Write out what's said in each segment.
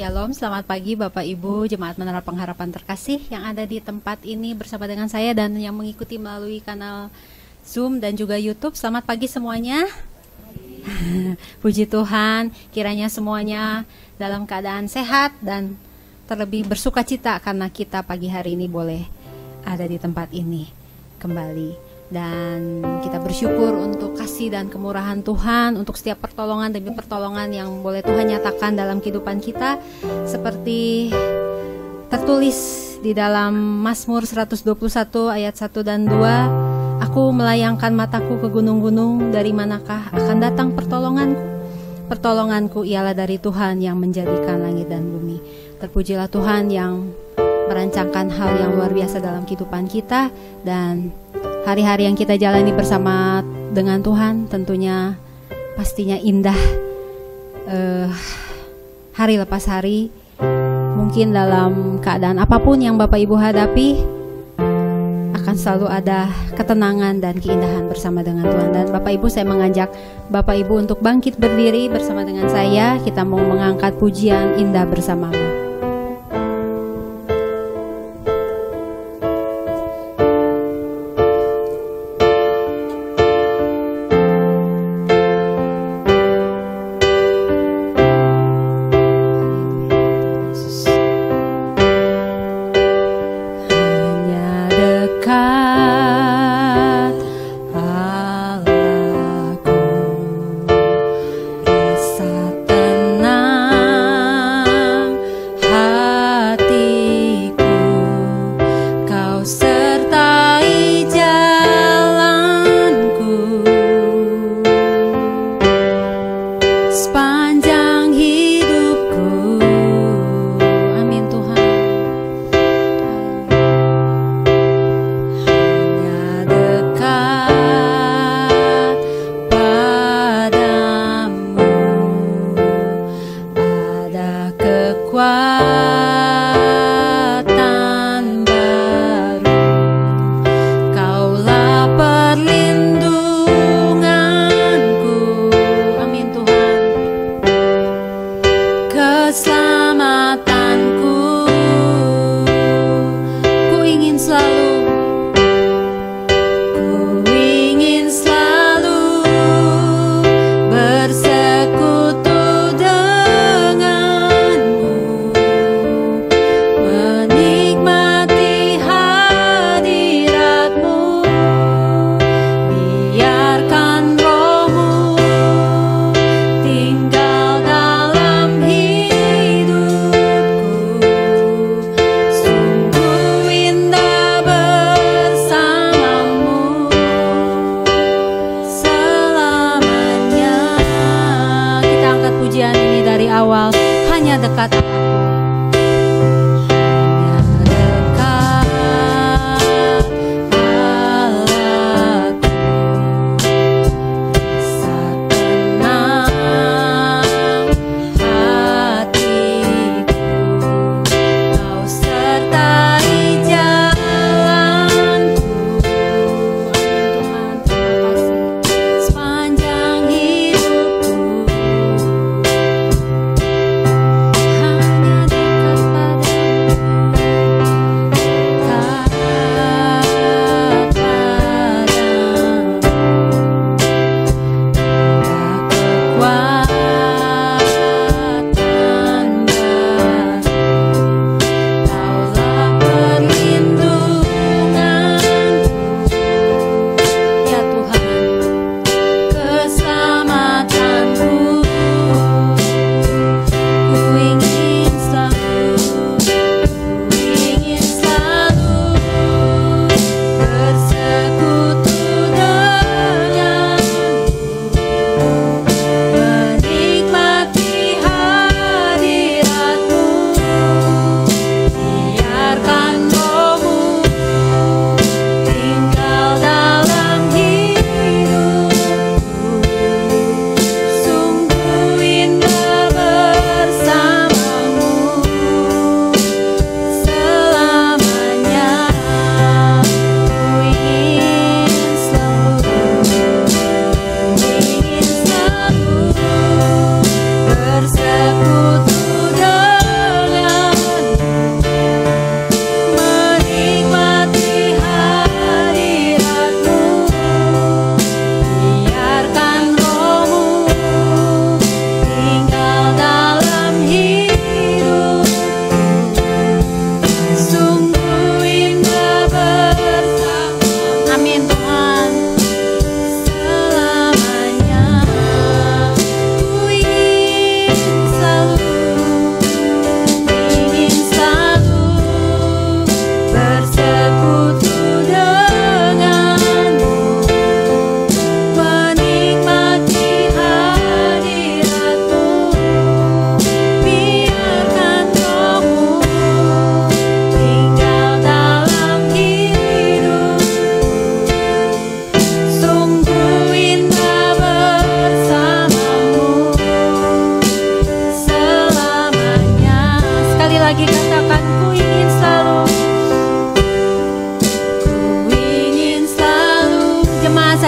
Shalom, selamat pagi Bapak Ibu, Jemaat Menara Pengharapan terkasih yang ada di tempat ini bersama dengan saya dan yang mengikuti melalui kanal Zoom dan juga YouTube. Selamat pagi semuanya. Puji Tuhan, kiranya semuanya dalam keadaan sehat dan terlebih bersuka cita karena kita pagi hari ini boleh ada di tempat ini kembali. Dan kita bersyukur untuk kasih dan kemurahan Tuhan, untuk setiap pertolongan demi pertolongan yang boleh Tuhan nyatakan dalam kehidupan kita, seperti tertulis di dalam Mazmur 121 ayat 1 dan 2. Aku melayangkan mataku ke gunung-gunung, dari manakah akan datang pertolonganku? Pertolonganku ialah dari Tuhan yang menjadikan langit dan bumi. Terpujilah Tuhan yang merancangkan hal yang luar biasa dalam kehidupan kita, dan hari-hari yang kita jalani bersama dengan Tuhan tentunya pastinya indah. Hari lepas hari, mungkin dalam keadaan apapun yang Bapak Ibu hadapi, akan selalu ada ketenangan dan keindahan bersama dengan Tuhan. Dan Bapak Ibu, saya mengajak Bapak Ibu untuk bangkit berdiri bersama dengan saya. Kita mau mengangkat pujian indah bersamamu.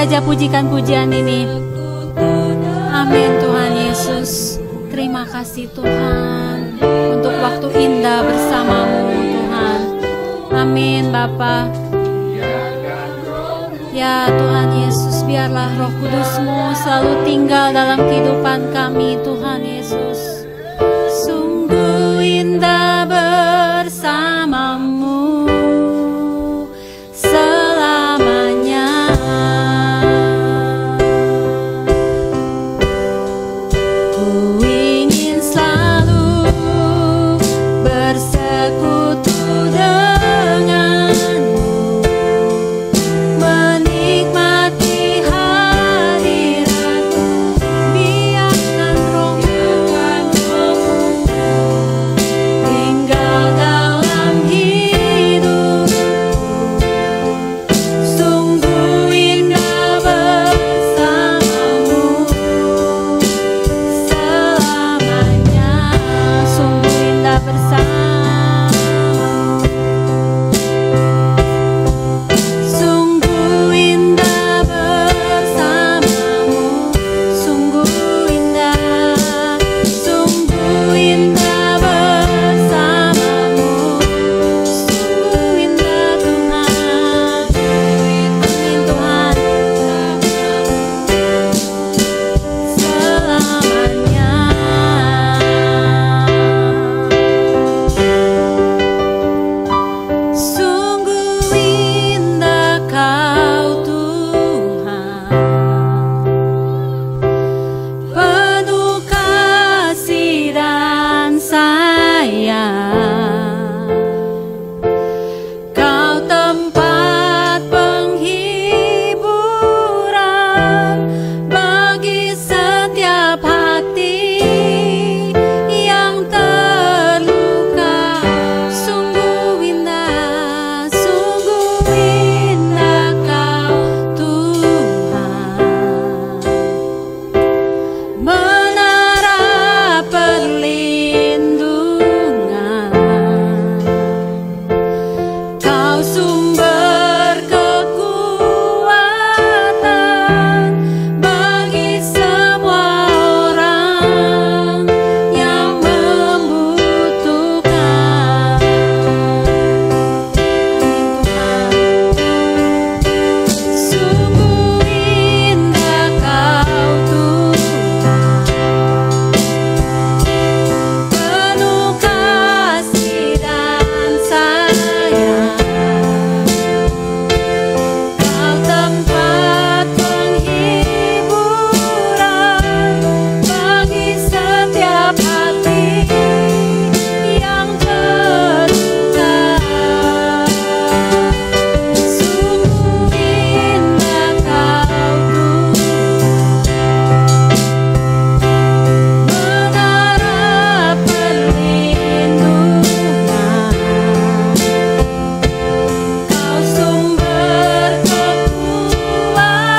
saja pujikan pujian ini. Amin Tuhan Yesus. Terima kasih Tuhan untuk waktu indah bersamamu Tuhan. Amin Bapa. Ya Tuhan Yesus, biarlah Roh Kudus-Mu selalu tinggal dalam kehidupan kami Tuhan Yesus. Sungguh indah bersamamu selamanya. Ku ingin selalu bersekutu denganmu, menikmati hadiratmu, biarkan rohmu tinggal dalam hidupku. Sungguh indah bersamamu selamanya. Sungguh indah bersamamu. Sungguh indah bersamamu. Sungguh indah. Sungguh indah bersamamu. Sungguh indah Tuhan. Amin Tuhan. Selamanya. Sungguh indah Kau Tuhan, penuh kasih dan sayang. Kau tempat penghiburan bagi setiap hati yang terluka. Sungguh indah Kau Tuhan, menara perlindungan. Kau sumber kekuatan bagi semua orang yang membutuhkan. Sungguh indah Kau Tuhan, penuh kasih dan sayang. Kau tempat penghiburan bagi setiap hati yang terluka. Sungguh indah Kau Tuhan, menara perlindungan. Kau sumber kekuatan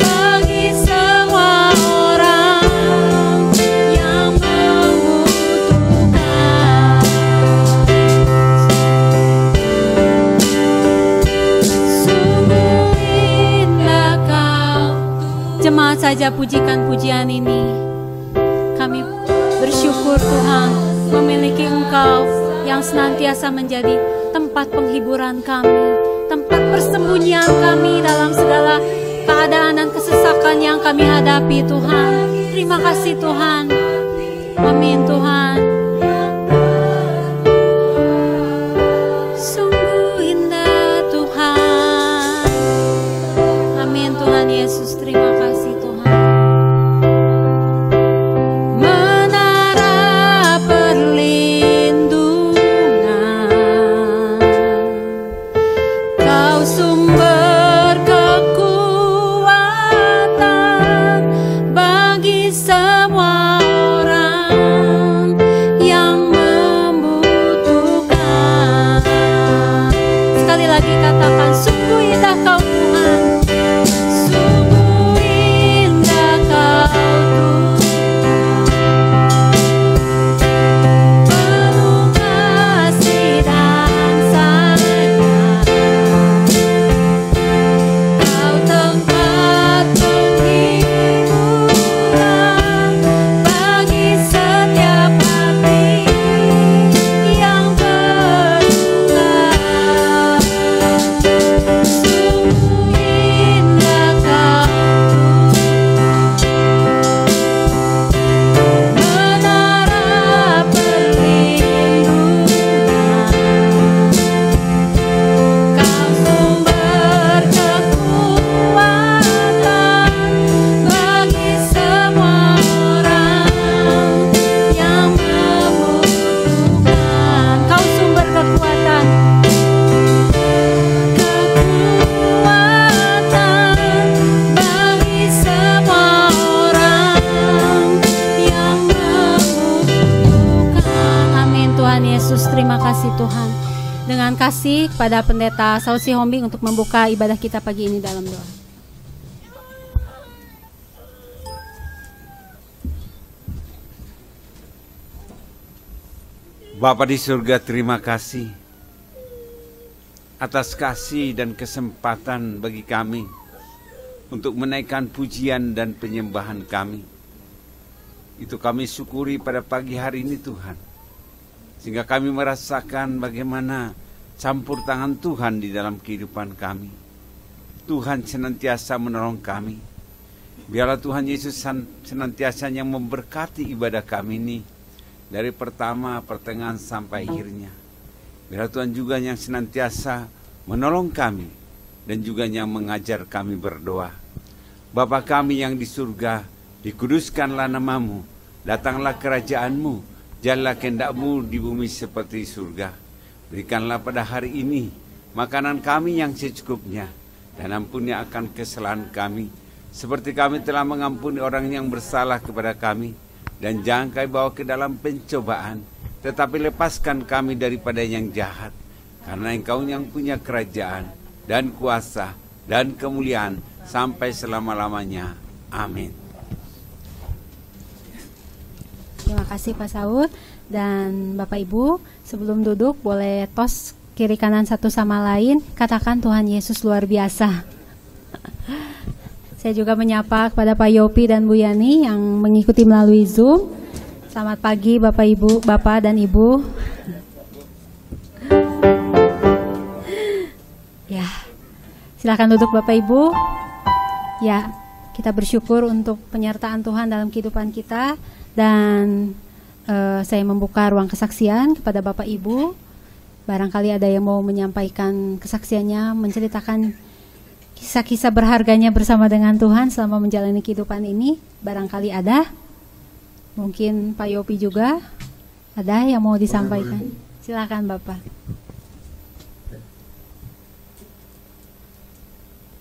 bagi semua orang yang membutuhkan. Sungguh indah Kau. Jemaat saja pujikan pujian ini. Kami bersyukur Tuhan memiliki Engkau yang senantiasa menjadi tempat penghiburan kami, tempat persembunyian kami dalam segala keadaan dan kesesakan yang kami hadapi Tuhan. Terima kasih Tuhan. Amin Tuhan. Sungguh indah Tuhan. Amin Tuhan Yesus. Terima kasih Tuhan. Menara perlindungan. Kau sumber kekuatan bagi semua orang yang membutuhkan. Sekali lagi katakan, sungguh indah Kau Tuhan. Sungguh indah Kau Tuhan, penuh kasih dan sayang. Kau kasih kepada Pendeta Saud Sihombing untuk membuka ibadah kita pagi ini dalam doa. Bapa di surga, terima kasih atas kasih dan kesempatan bagi kami untuk menaikkan pujian dan penyembahan kami. Itu kami syukuri pada pagi hari ini Tuhan, sehingga kami merasakan bagaimana campur tangan Tuhan di dalam kehidupan kami. Tuhan senantiasa menolong kami. Biarlah Tuhan Yesus senantiasa yang memberkati ibadah kami ini dari pertama, pertengahan sampai akhirnya. Biarlah Tuhan juga yang senantiasa menolong kami dan juga yang mengajar kami berdoa. Bapa kami yang di surga, dikuduskanlah namamu, datanglah kerajaanmu, jadilah kehendak-Mu di bumi seperti surga. Berikanlah pada hari ini makanan kami yang secukupnya, dan ampuni akan kesalahan kami, seperti kami telah mengampuni orang yang bersalah kepada kami. Dan jangan kami bawa ke dalam pencobaan, tetapi lepaskan kami daripada yang jahat. Karena Engkau yang punya kerajaan dan kuasa dan kemuliaan sampai selama-lamanya. Amin. Terima kasih Pak Saud. Dan Bapak Ibu, sebelum duduk boleh tos kiri kanan satu sama lain, katakan Tuhan Yesus luar biasa. Saya juga menyapa kepada Pak Yopi dan Bu Yani yang mengikuti melalui Zoom. Selamat pagi Bapak Ibu, Bapak dan Ibu. Ya, silakan duduk Bapak Ibu. Ya, kita bersyukur untuk penyertaan Tuhan dalam kehidupan kita. Dan saya membuka ruang kesaksian kepada Bapak Ibu. Barangkali ada yang mau menyampaikan kesaksiannya, menceritakan kisah-kisah berharganya bersama dengan Tuhan selama menjalani kehidupan ini. Barangkali ada. Mungkin Pak Yopi juga ada yang mau disampaikan. Silakan Bapak.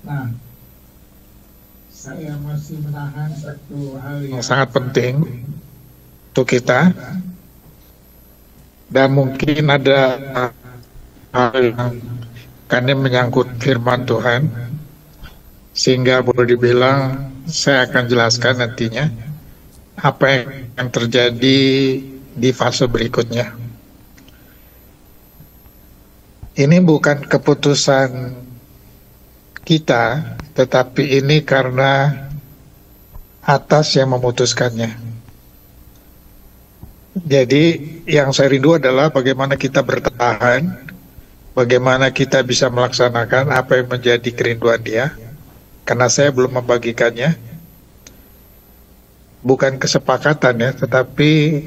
Nah, saya masih menahan satu hal yang sangat penting untuk kita, dan mungkin ada hal yang karena menyangkut firman Tuhan, sehingga boleh dibilang saya akan jelaskan nantinya apa yang terjadi di fase berikutnya. Ini bukan keputusan kita, tetapi ini karena atas yang memutuskannya. Jadi yang saya rindu adalah bagaimana kita bertahan, bagaimana kita bisa melaksanakan apa yang menjadi kerinduan Dia. Karena saya belum membagikannya, bukan kesepakatan ya, tetapi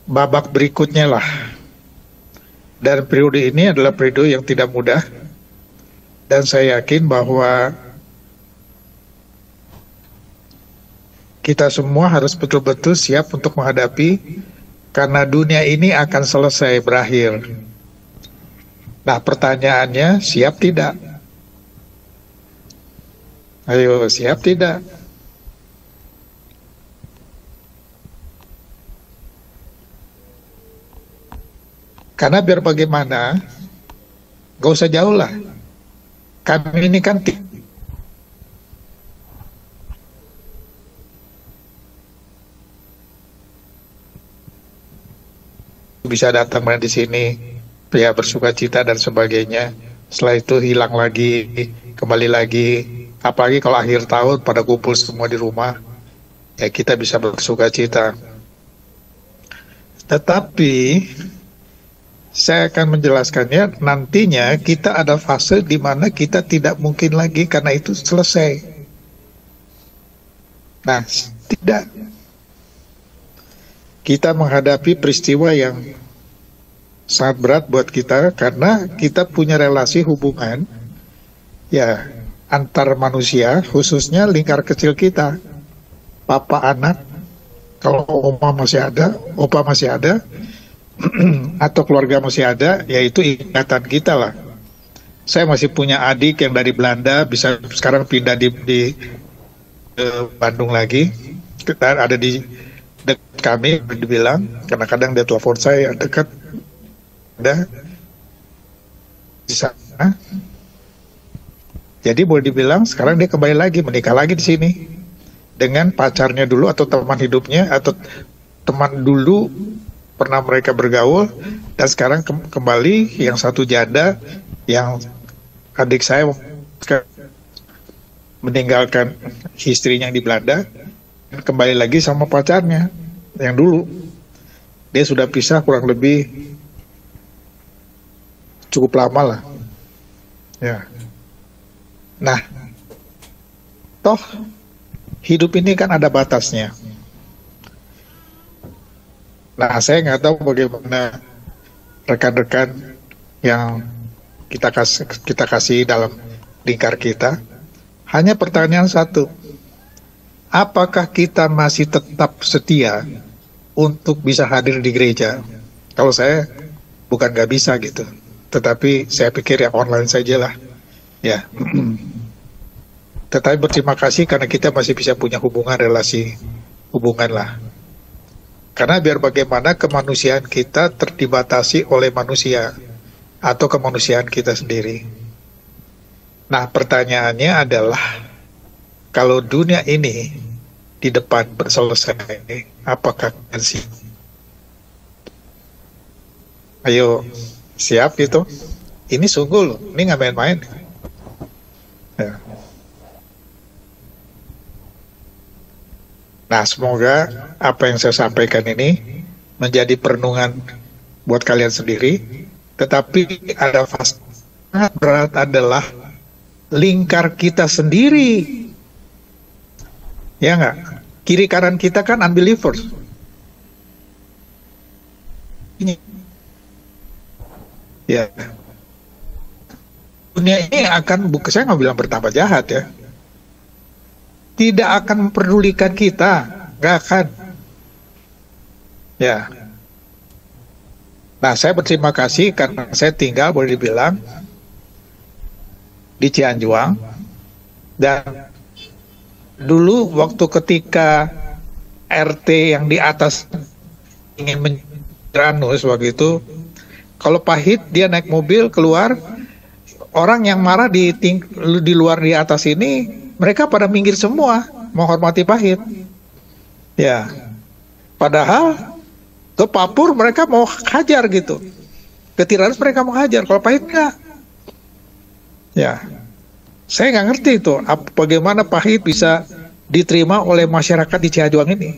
babak berikutnya lah. Dan periode ini adalah periode yang tidak mudah, dan saya yakin bahwa kita semua harus betul-betul siap untuk menghadapi, karena dunia ini akan selesai, berakhir. Nah, pertanyaannya, siap tidak? Ayo, siap tidak? Karena biar bagaimana, gak usah jauh lah. Kami ini kan bisa datang di sini, ya bersuka cita dan sebagainya. Setelah itu hilang lagi, kembali lagi. Apalagi kalau akhir tahun pada kumpul semua di rumah, ya kita bisa bersuka cita. Tetapi saya akan menjelaskannya nantinya. Kita ada fase di mana kita tidak mungkin lagi karena itu selesai. Nah, tidak. Kita menghadapi peristiwa yang sangat berat buat kita karena kita punya relasi hubungan ya antar manusia, khususnya lingkar kecil kita, papa anak, kalau oma masih ada, opa masih ada, atau keluarga masih ada, yaitu ikatan kita lah. Saya masih punya adik yang dari Belanda, bisa sekarang pindah di Bandung lagi, ada di dekat kami, dibilang, kadang-kadang dia telepon saya, dekat, ada. di sana. Jadi boleh dibilang sekarang dia kembali lagi menikah lagi di sini dengan pacarnya dulu atau teman hidupnya atau teman dulu pernah mereka bergaul, dan sekarang kembali yang satu janda, yang adik saya meninggalkan istrinya yang di Belanda dan kembali lagi sama pacarnya yang dulu. Dia sudah pisah kurang lebih cukup lama lah. Ya. Nah, toh hidup ini kan ada batasnya. Nah, saya nggak tahu bagaimana rekan-rekan yang kita kasih dalam lingkar kita. Hanya pertanyaan satu, apakah kita masih tetap setia untuk bisa hadir di gereja? Kalau saya bukan nggak bisa gitu, tetapi saya pikir yang online saja lah. Ya, tetapi berterima kasih karena kita masih bisa punya relasi hubungan lah. Karena biar bagaimana kemanusiaan kita terdibatasi oleh manusia atau kemanusiaan kita sendiri. Nah, pertanyaannya adalah kalau dunia ini di depan selesai, apakah sih? Ayo, siap gitu? Ini sungguh loh, ini nggak main-main. Ya. Nah, semoga apa yang saya sampaikan ini menjadi perenungan buat kalian sendiri. Tetapi ada fase sangat berat adalah lingkar kita sendiri. Ya nggak? Kiri kanan kita kan unbelievers. Ini. Ya. Dunia ini akan, saya nggak bilang bertambah jahat ya, tidak akan memperdulikan kita, nggak akan. Ya. Nah, saya berterima kasih karena saya tinggal boleh dibilang di Cianjuang, dan dulu waktu ketika RT yang di atas ingin menjeranus waktu itu, kalau pahit dia naik mobil keluar, orang yang marah di luar di atas ini, mereka pada minggir semua, menghormati pahit. Ya, padahal ke Papur mereka mau hajar gitu, ke Tiranas mereka mau hajar, kalau pahit enggak. Ya, saya nggak ngerti itu, bagaimana pahit bisa diterima oleh masyarakat di Cianjuang ini.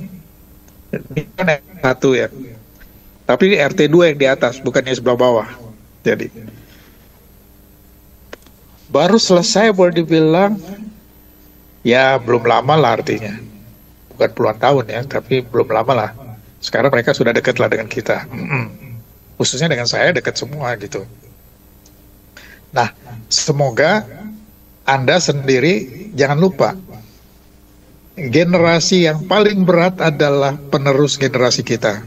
Ini kan satu ya, tapi ini RT 2 yang di atas, bukannya sebelah bawah. Jadi baru selesai boleh dibilang, ya belum lama lah artinya, bukan puluhan tahun ya, tapi belum lama lah. Sekarang mereka sudah dekat lah dengan kita, khususnya dengan saya dekat semua gitu. Nah, semoga Anda sendiri jangan lupa, generasi yang paling berat adalah penerus generasi kita.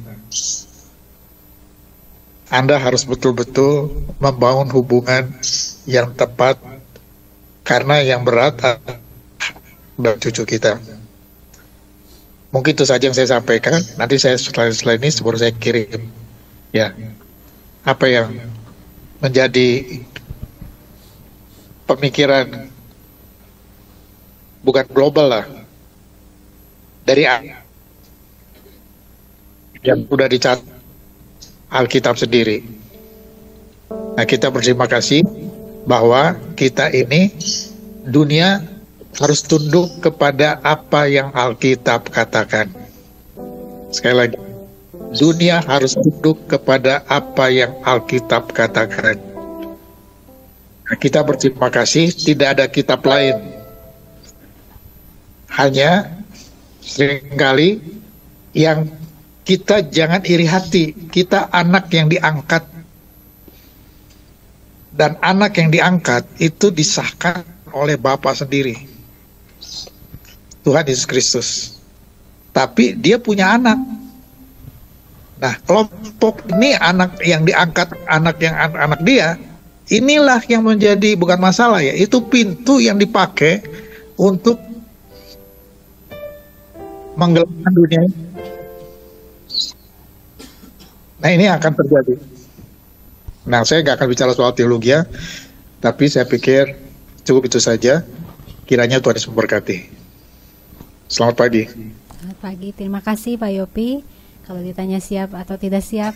Anda harus betul-betul membangun hubungan yang tepat, karena yang berat adalah cucu kita. Mungkin itu saja yang saya sampaikan. Nanti saya setelah ini baru saya kirim ya apa yang menjadi pemikiran, bukan global lah, dari yang sudah dicatat Alkitab sendiri. Nah, kita berterima kasih bahwa kita ini, dunia harus tunduk kepada apa yang Alkitab katakan. Sekali lagi, dunia harus tunduk kepada apa yang Alkitab katakan. Nah, kita berterima kasih, tidak ada kitab lain. Hanya seringkali yang kita jangan iri hati, kita anak yang diangkat. Dan anak yang diangkat itu disahkan oleh Bapa sendiri, Tuhan Yesus Kristus. Tapi dia punya anak. Nah, kelompok ini anak yang diangkat, anak dia, inilah yang menjadi, bukan masalah ya, itu pintu yang dipakai untuk menggelapkan dunia ini. Nah, ini akan terjadi. Nah, saya nggak akan bicara soal teologi ya, tapi saya pikir cukup itu saja. Kiranya Tuhan Yesus memberkati. Selamat pagi. Selamat pagi, terima kasih Pak Yopi. Kalau ditanya siap atau tidak siap,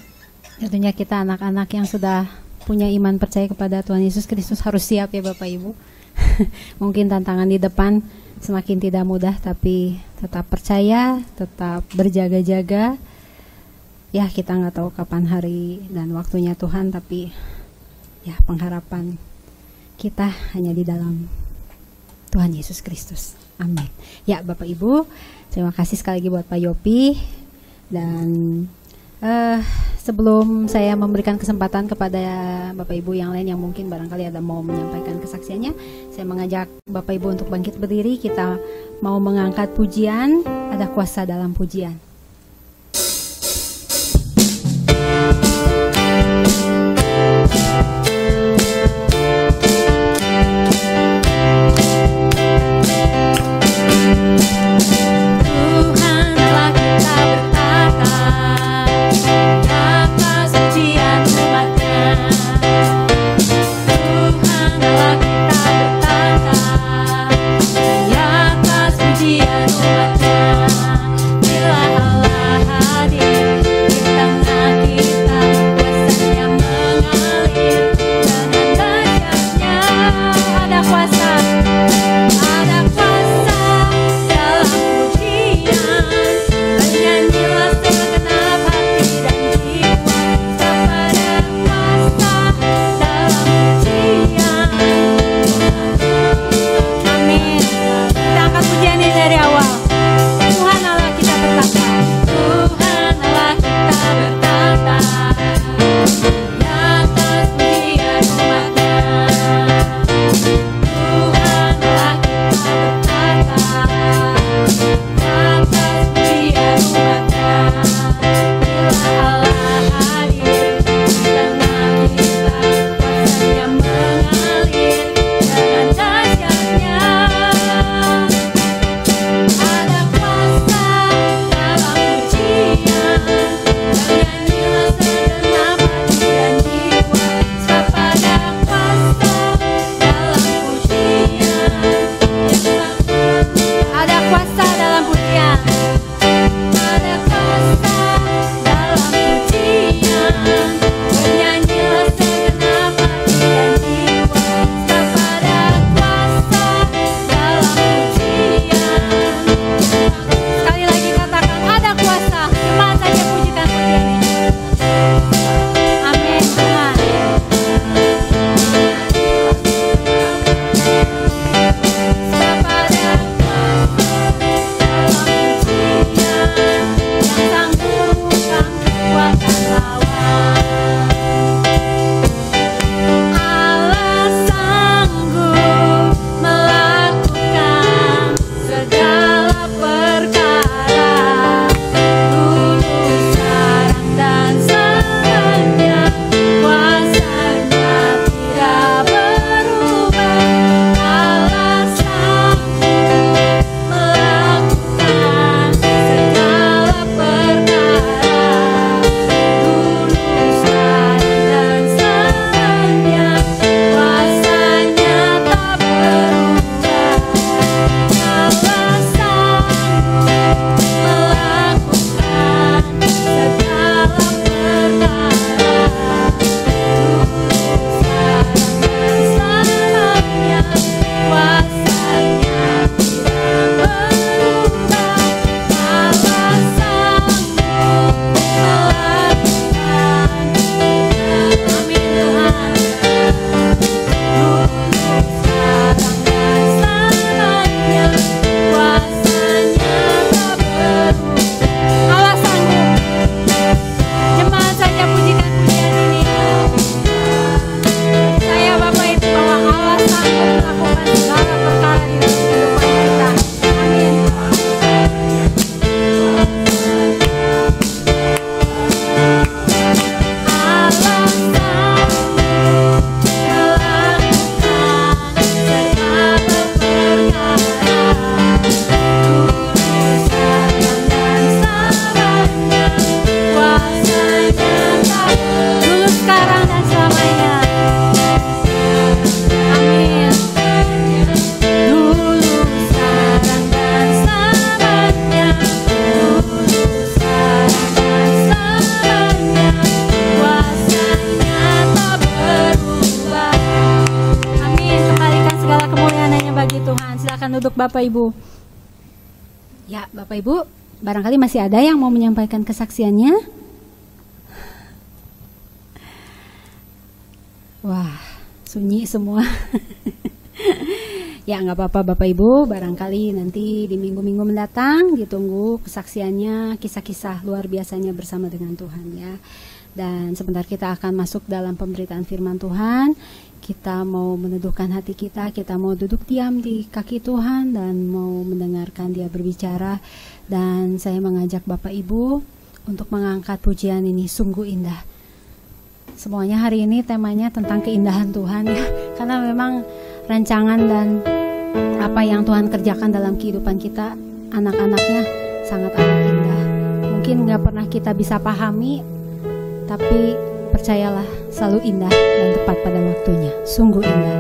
tentunya kita anak-anak yang sudah punya iman percaya kepada Tuhan Yesus Kristus harus siap ya Bapak Ibu. Mungkin tantangan di depan semakin tidak mudah, tapi tetap percaya, tetap berjaga-jaga. Ya, kita nggak tahu kapan hari dan waktunya Tuhan, tapi ya pengharapan kita hanya di dalam Tuhan Yesus Kristus. Amin. Ya Bapak Ibu, terima kasih sekali lagi buat Pak Yopi. Dan sebelum saya memberikan kesempatan kepada Bapak Ibu yang lain yang mungkin barangkali ada mau menyampaikan kesaksiannya, saya mengajak Bapak Ibu untuk bangkit berdiri. Kita mau mengangkat pujian, ada kuasa dalam pujian. Pujian umatnya, bila silakan duduk Bapak Ibu. Ya, Bapak Ibu, barangkali masih ada yang mau menyampaikan kesaksiannya. Wah, sunyi semua. Ya, nggak apa-apa Bapak Ibu, barangkali nanti di minggu-minggu mendatang ditunggu kesaksiannya, kisah-kisah luar biasanya bersama dengan Tuhan ya. Dan sebentar kita akan masuk dalam pemberitaan firman Tuhan. Kita mau meneduhkan hati kita mau duduk diam di kaki Tuhan dan mau mendengarkan Dia berbicara. Dan saya mengajak Bapak Ibu untuk mengangkat pujian ini, sungguh indah. Semuanya hari ini temanya tentang keindahan Tuhan ya. Karena memang rancangan dan apa yang Tuhan kerjakan dalam kehidupan kita, anak-anaknya sangat amat indah. Mungkin gak pernah kita bisa pahami, tapi percayalah selalu indah dan tepat pada waktunya. Sungguh indah.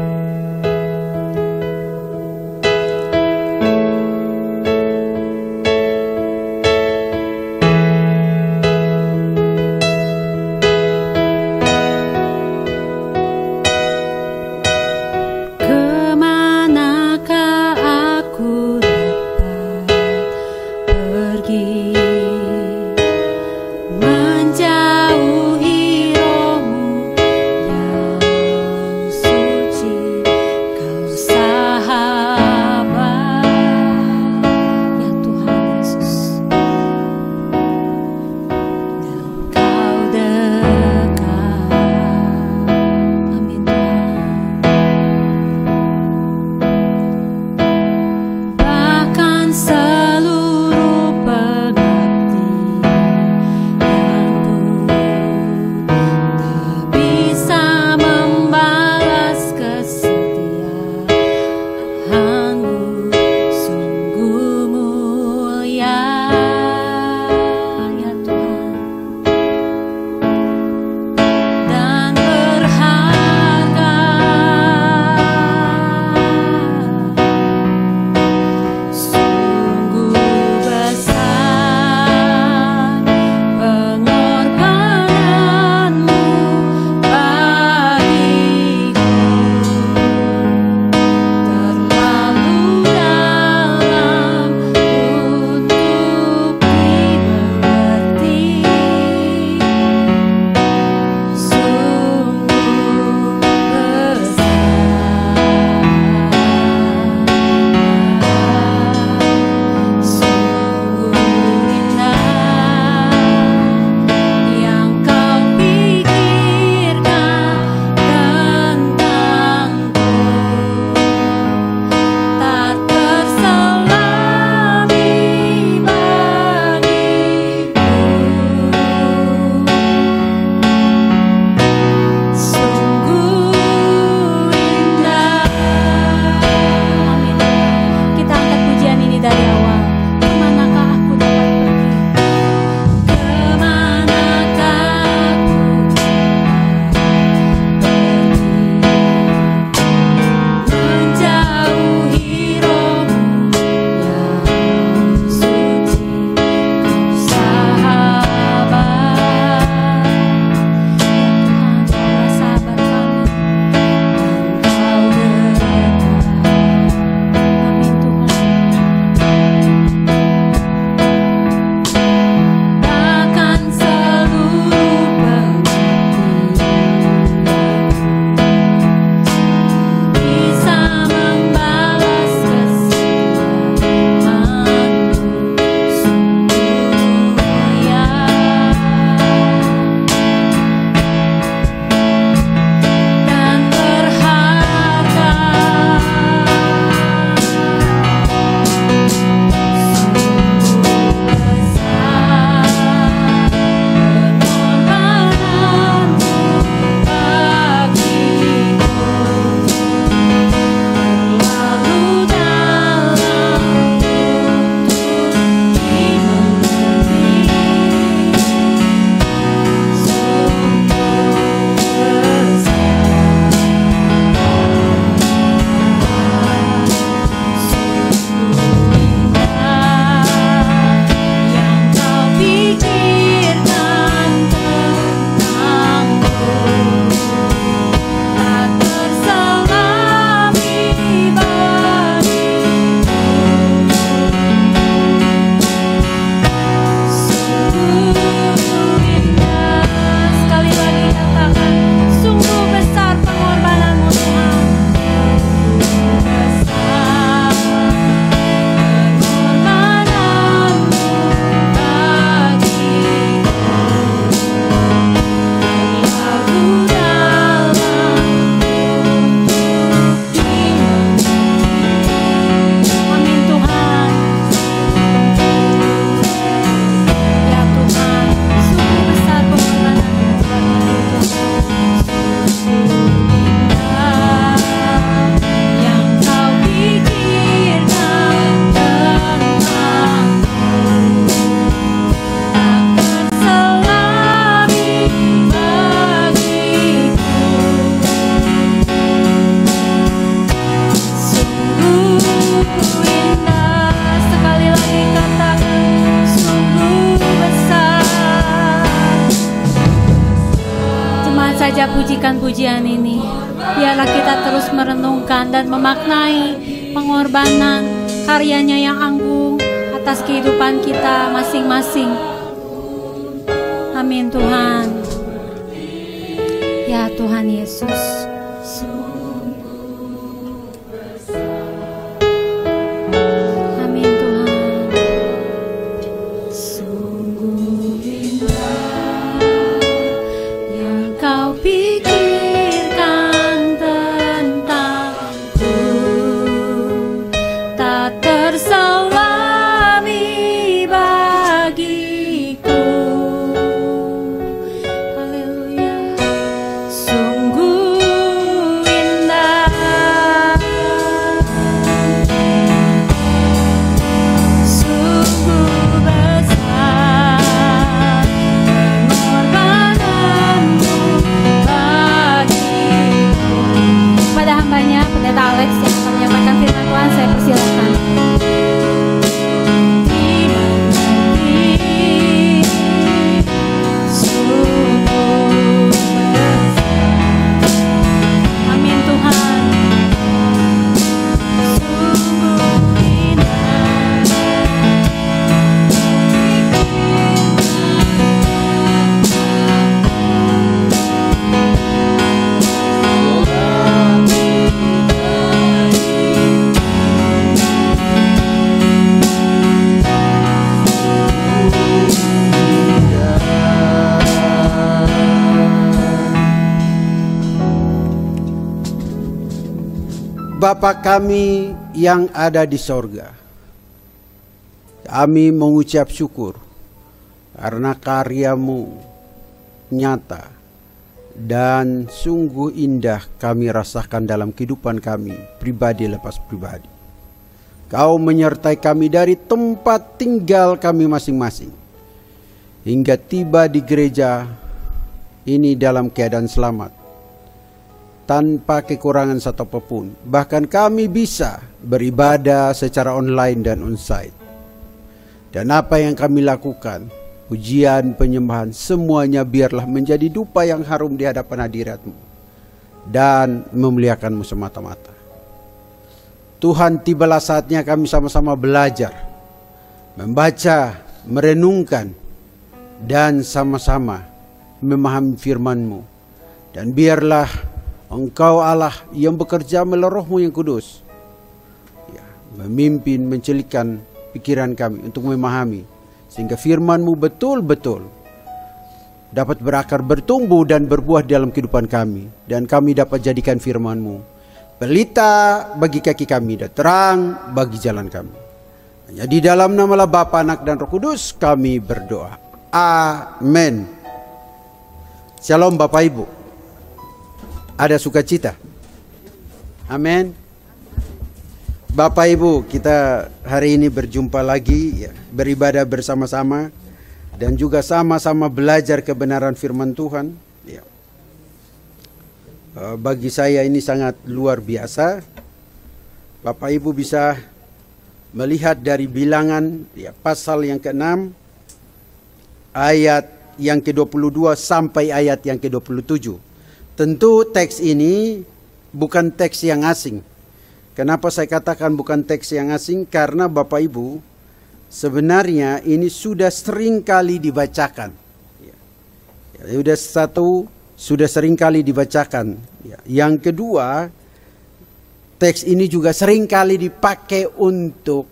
Menjauhi rohmu yang suci. setiap pujikan-pujian ini. Biarlah kita terus merenungkan dan memaknai pengorbanan karyanya yang agung atas kehidupan kita masing-masing. Amin Tuhan. Ya Tuhan Yesus. Amin Tuhan. Sungguh indah yang Kau pikirkan tentangku, tak terselami bagiku. Haleluya. Sungguh indah, sungguh besar pengorbananmu bagiku. Pada hambanya Pendeta Alex yang akan menyampaikan firman Tuhan, saya persilakan. Amin Tuhan. Sungguh indah. Bapa kami yang ada di sorga, kami mengucap syukur karena karya-Mu nyata dan sungguh indah kami rasakan dalam kehidupan kami pribadi lepas pribadi. Kau menyertai kami dari tempat tinggal kami masing-masing hingga tiba di gereja ini dalam keadaan selamat, tanpa kekurangan satu apapun. Bahkan kami bisa beribadah secara online dan onsite. Dan apa yang kami lakukan, pujian, penyembahan, semuanya biarlah menjadi dupa yang harum di hadapan hadirat-Mu dan memuliakan-Mu semata-mata. Tuhan, tibalah saatnya kami sama-sama belajar, membaca, merenungkan, dan sama-sama memahami firman-Mu. Dan biarlah Engkau Allah yang bekerja melalui Roh-Mu yang kudus, ya, memimpin, mencelikkan pikiran kami untuk memahami, sehingga firman-Mu betul-betul dapat berakar, bertumbuh dan berbuah dalam kehidupan kami. Dan kami dapat jadikan firman-Mu pelita bagi kaki kami dan terang bagi jalan kami. Hanya di dalam nama Bapa, Anak, dan Roh Kudus kami berdoa. Amin. Shalom Bapak Ibu. Ada sukacita. Amin. Bapak Ibu, kita hari ini berjumpa lagi, ya, beribadah bersama-sama dan juga sama-sama belajar kebenaran firman Tuhan. Ya. Bagi saya ini sangat luar biasa. Bapak Ibu bisa melihat dari bilangan, ya, pasal yang ke-6 ayat yang ke-22 sampai ayat yang ke-27. Tentu teks ini bukan teks yang asing. Kenapa saya katakan bukan teks yang asing? Karena Bapak Ibu, sebenarnya ini sudah sering kali dibacakan. Sudah sering kali dibacakan. Yang kedua, teks ini juga sering kali dipakai untuk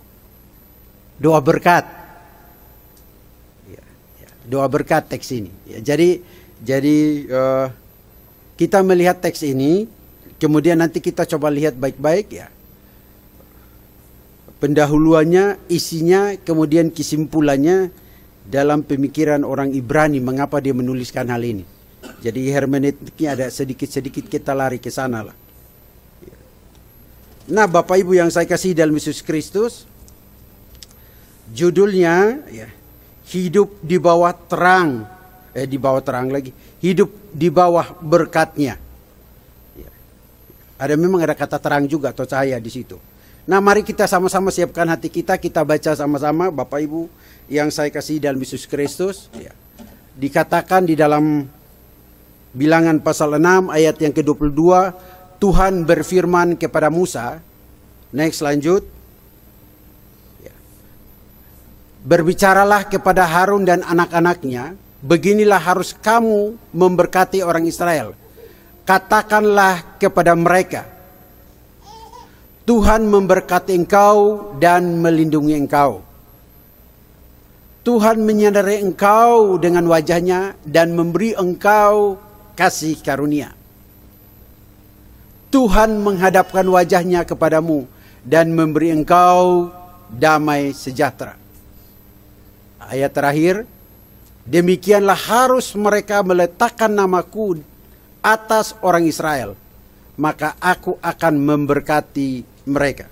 doa berkat. Doa berkat teks ini. Jadi kita melihat teks ini, kemudian nanti kita coba lihat baik-baik, ya. Pendahuluannya, isinya, kemudian kesimpulannya dalam pemikiran orang Ibrani, mengapa dia menuliskan hal ini. Jadi hermeneutiknya ada sedikit-sedikit kita lari ke sana lah. Nah Bapak Ibu yang saya kasih dalam Yesus Kristus, judulnya, ya, hidup di bawah terang. Hidup di bawah berkatnya. Memang ada kata terang juga atau cahaya di situ. Nah, mari kita sama-sama siapkan hati kita baca sama-sama, Bapak Ibu yang saya kasih dalam Yesus Kristus. Ya. Dikatakan di dalam Bilangan pasal 6 ayat yang ke-22, Tuhan berfirman kepada Musa, next lanjut. Berbicaralah kepada Harun dan anak-anaknya, beginilah harus kamu memberkati orang Israel. Katakanlah kepada mereka, Tuhan memberkati engkau dan melindungi engkau. Tuhan menyadari engkau dengan wajahnya dan memberi engkau kasih karunia. Tuhan menghadapkan wajahnya kepadamu dan memberi engkau damai sejahtera. Ayat terakhir, demikianlah harus mereka meletakkan namaku atas orang Israel, maka aku akan memberkati mereka.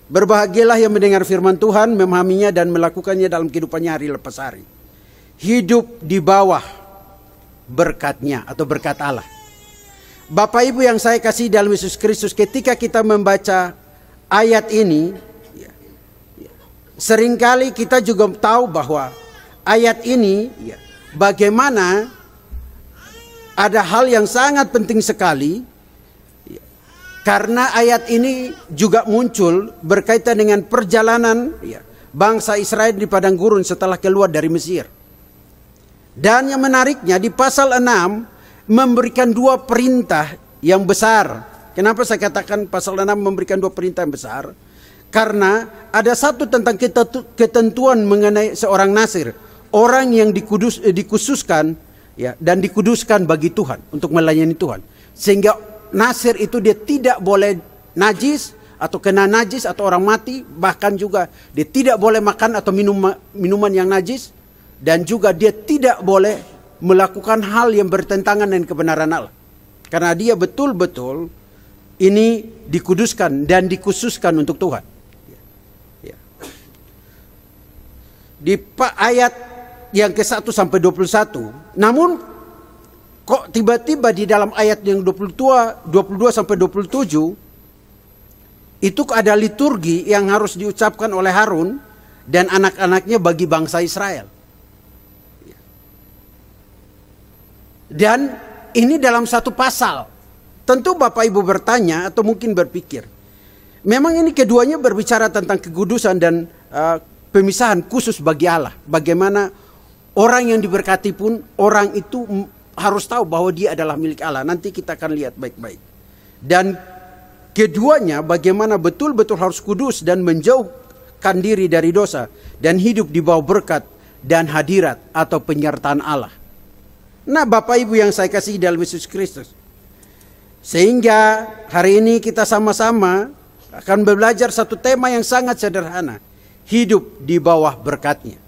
Berbahagialah yang mendengar firman Tuhan, memahaminya dan melakukannya dalam kehidupannya hari lepas hari. Hidup di bawah berkatnya atau berkat Allah. Bapak Ibu yang saya kasih dalam Yesus Kristus, ketika kita membaca ayat ini, seringkali kita juga tahu bahwa ayat ini bagaimana ada hal yang sangat penting sekali, karena ayat ini juga muncul berkaitan dengan perjalanan bangsa Israel di padang gurun setelah keluar dari Mesir. Dan yang menariknya di pasal 6 memberikan dua perintah yang besar. Kenapa saya katakan pasal 6 memberikan dua perintah yang besar? Karena ada satu tentang ketentuan mengenai seorang nazir, orang yang dikhususkan dan dikuduskan bagi Tuhan untuk melayani Tuhan. Sehingga nazir itu dia tidak boleh najis atau kena najis atau orang mati, bahkan juga dia tidak boleh makan atau minuman yang najis, dan juga dia tidak boleh melakukan hal yang bertentangan dengan kebenaran Allah. Karena dia betul-betul ini dikuduskan dan dikhususkan untuk Tuhan. Di ayat yang ke-1 sampai 21, namun kok tiba-tiba di dalam ayat yang 22 sampai 27 itu ada liturgi yang harus diucapkan oleh Harun dan anak-anaknya bagi bangsa Israel. Dan ini dalam satu pasal. Tentu Bapak Ibu bertanya atau mungkin berpikir, memang ini keduanya berbicara tentang kekudusan dan pemisahan khusus bagi Allah. Bagaimana orang yang diberkati pun orang itu harus tahu bahwa dia adalah milik Allah. Nanti kita akan lihat baik-baik. Dan keduanya bagaimana betul-betul harus kudus dan menjauhkan diri dari dosa dan hidup di bawah berkat dan hadirat atau penyertaan Allah. Nah, Bapak Ibu yang saya kasih dalam Yesus Kristus, sehingga hari ini kita sama-sama akan belajar satu tema yang sangat sederhana, hidup di bawah berkatnya.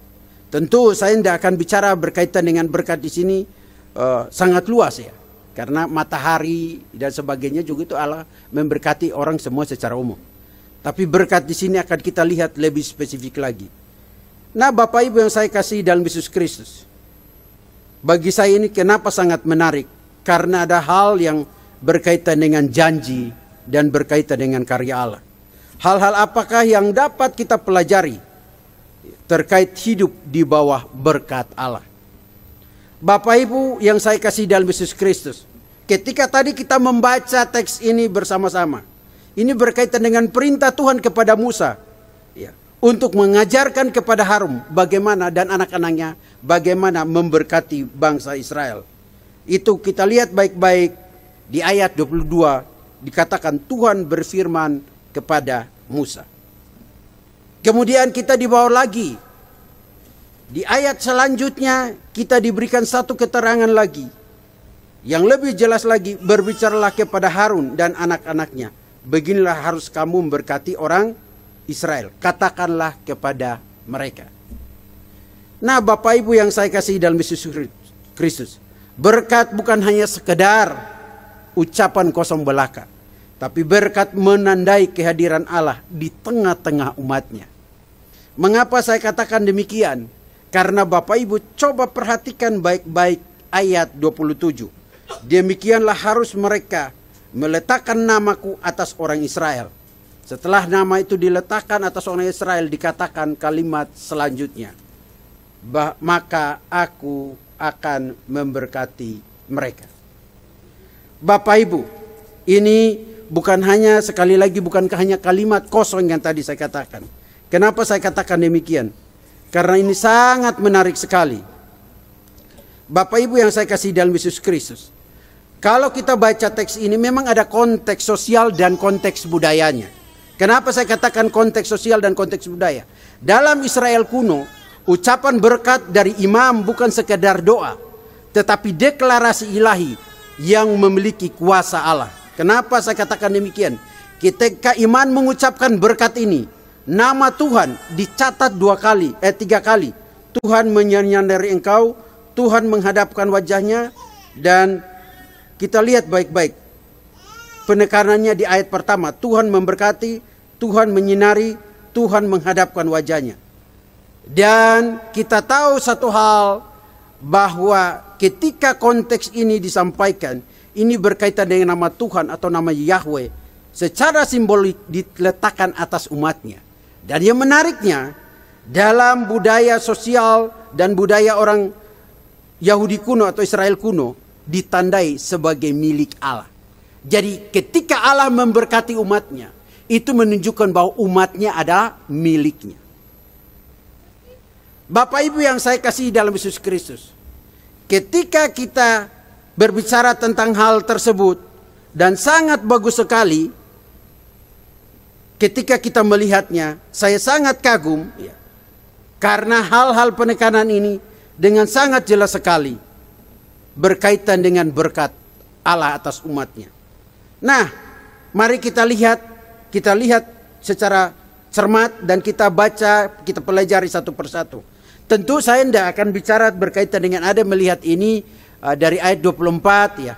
Tentu saya tidak akan bicara berkaitan dengan berkat di sini sangat luas ya, karena matahari dan sebagainya juga itu Allah memberkati orang semua secara umum. Tapi berkat di sini akan kita lihat lebih spesifik lagi. Nah, Bapak Ibu yang saya kasih dalam Yesus Kristus, bagi saya ini kenapa sangat menarik? Karena ada hal yang berkaitan dengan janji dan berkaitan dengan karya Allah. Hal-hal apakah yang dapat kita pelajari terkait hidup di bawah berkat Allah? Bapak Ibu yang saya kasih dalam Yesus Kristus, ketika tadi kita membaca teks ini bersama-sama, ini berkaitan dengan perintah Tuhan kepada Musa untuk mengajarkan kepada Harun bagaimana dan anak-anaknya bagaimana memberkati bangsa Israel. Itu kita lihat baik-baik di ayat 22 dikatakan Tuhan berfirman kepada Musa. Kemudian kita dibawa lagi. Di ayat selanjutnya kita diberikan satu keterangan lagi yang lebih jelas lagi, berbicaralah kepada Harun dan anak-anaknya. Beginilah harus kamu memberkati orang Israel. Katakanlah kepada mereka. Nah, Bapak Ibu yang saya kasih dalam Yesus Kristus, berkat bukan hanya sekedar ucapan kosong belaka, tapi berkat menandai kehadiran Allah di tengah-tengah umatnya. Mengapa saya katakan demikian? Karena Bapak Ibu coba perhatikan baik-baik ayat 27. Demikianlah harus mereka meletakkan namaku atas orang Israel. Setelah nama itu diletakkan atas orang Israel, dikatakan kalimat selanjutnya, maka aku akan memberkati mereka. Bapak Ibu, ini bukan hanya, sekali lagi, bukankah hanya kalimat kosong yang tadi saya katakan. Kenapa saya katakan demikian? Karena ini sangat menarik sekali. Bapak Ibu yang saya kasih dalam Yesus Kristus, kalau kita baca teks ini memang ada konteks sosial dan konteks budayanya. Kenapa saya katakan konteks sosial dan konteks budaya? Dalam Israel kuno, ucapan berkat dari imam bukan sekedar doa, tetapi deklarasi ilahi yang memiliki kuasa Allah. Kenapa saya katakan demikian? Ketika iman mengucapkan berkat ini, nama Tuhan dicatat 3 kali. Tuhan menyandari engkau, Tuhan menghadapkan wajahnya, dan kita lihat baik-baik penekanannya di ayat pertama. Tuhan memberkati, Tuhan menyinari, Tuhan menghadapkan wajahnya. Dan kita tahu satu hal, bahwa ketika konteks ini disampaikan, ini berkaitan dengan nama Tuhan atau nama Yahweh, secara simbolik diletakkan atas umatnya. Dan yang menariknya, dalam budaya sosial dan budaya orang Yahudi kuno atau Israel kuno, ditandai sebagai milik Allah. Jadi ketika Allah memberkati umatnya, itu menunjukkan bahwa umatnya ada miliknya. Bapak Ibu yang saya kasih dalam Yesus Kristus, ketika kita berbicara tentang hal tersebut, dan sangat bagus sekali ketika kita melihatnya, saya sangat kagum ya, karena hal-hal penekanan ini dengan sangat jelas sekali berkaitan dengan berkat Allah atas umatnya. Nah, mari kita lihat secara cermat dan kita baca, kita pelajari satu persatu. Tentu saya tidak akan bicara berkaitan dengan, ada melihat ini dari ayat 24 ya.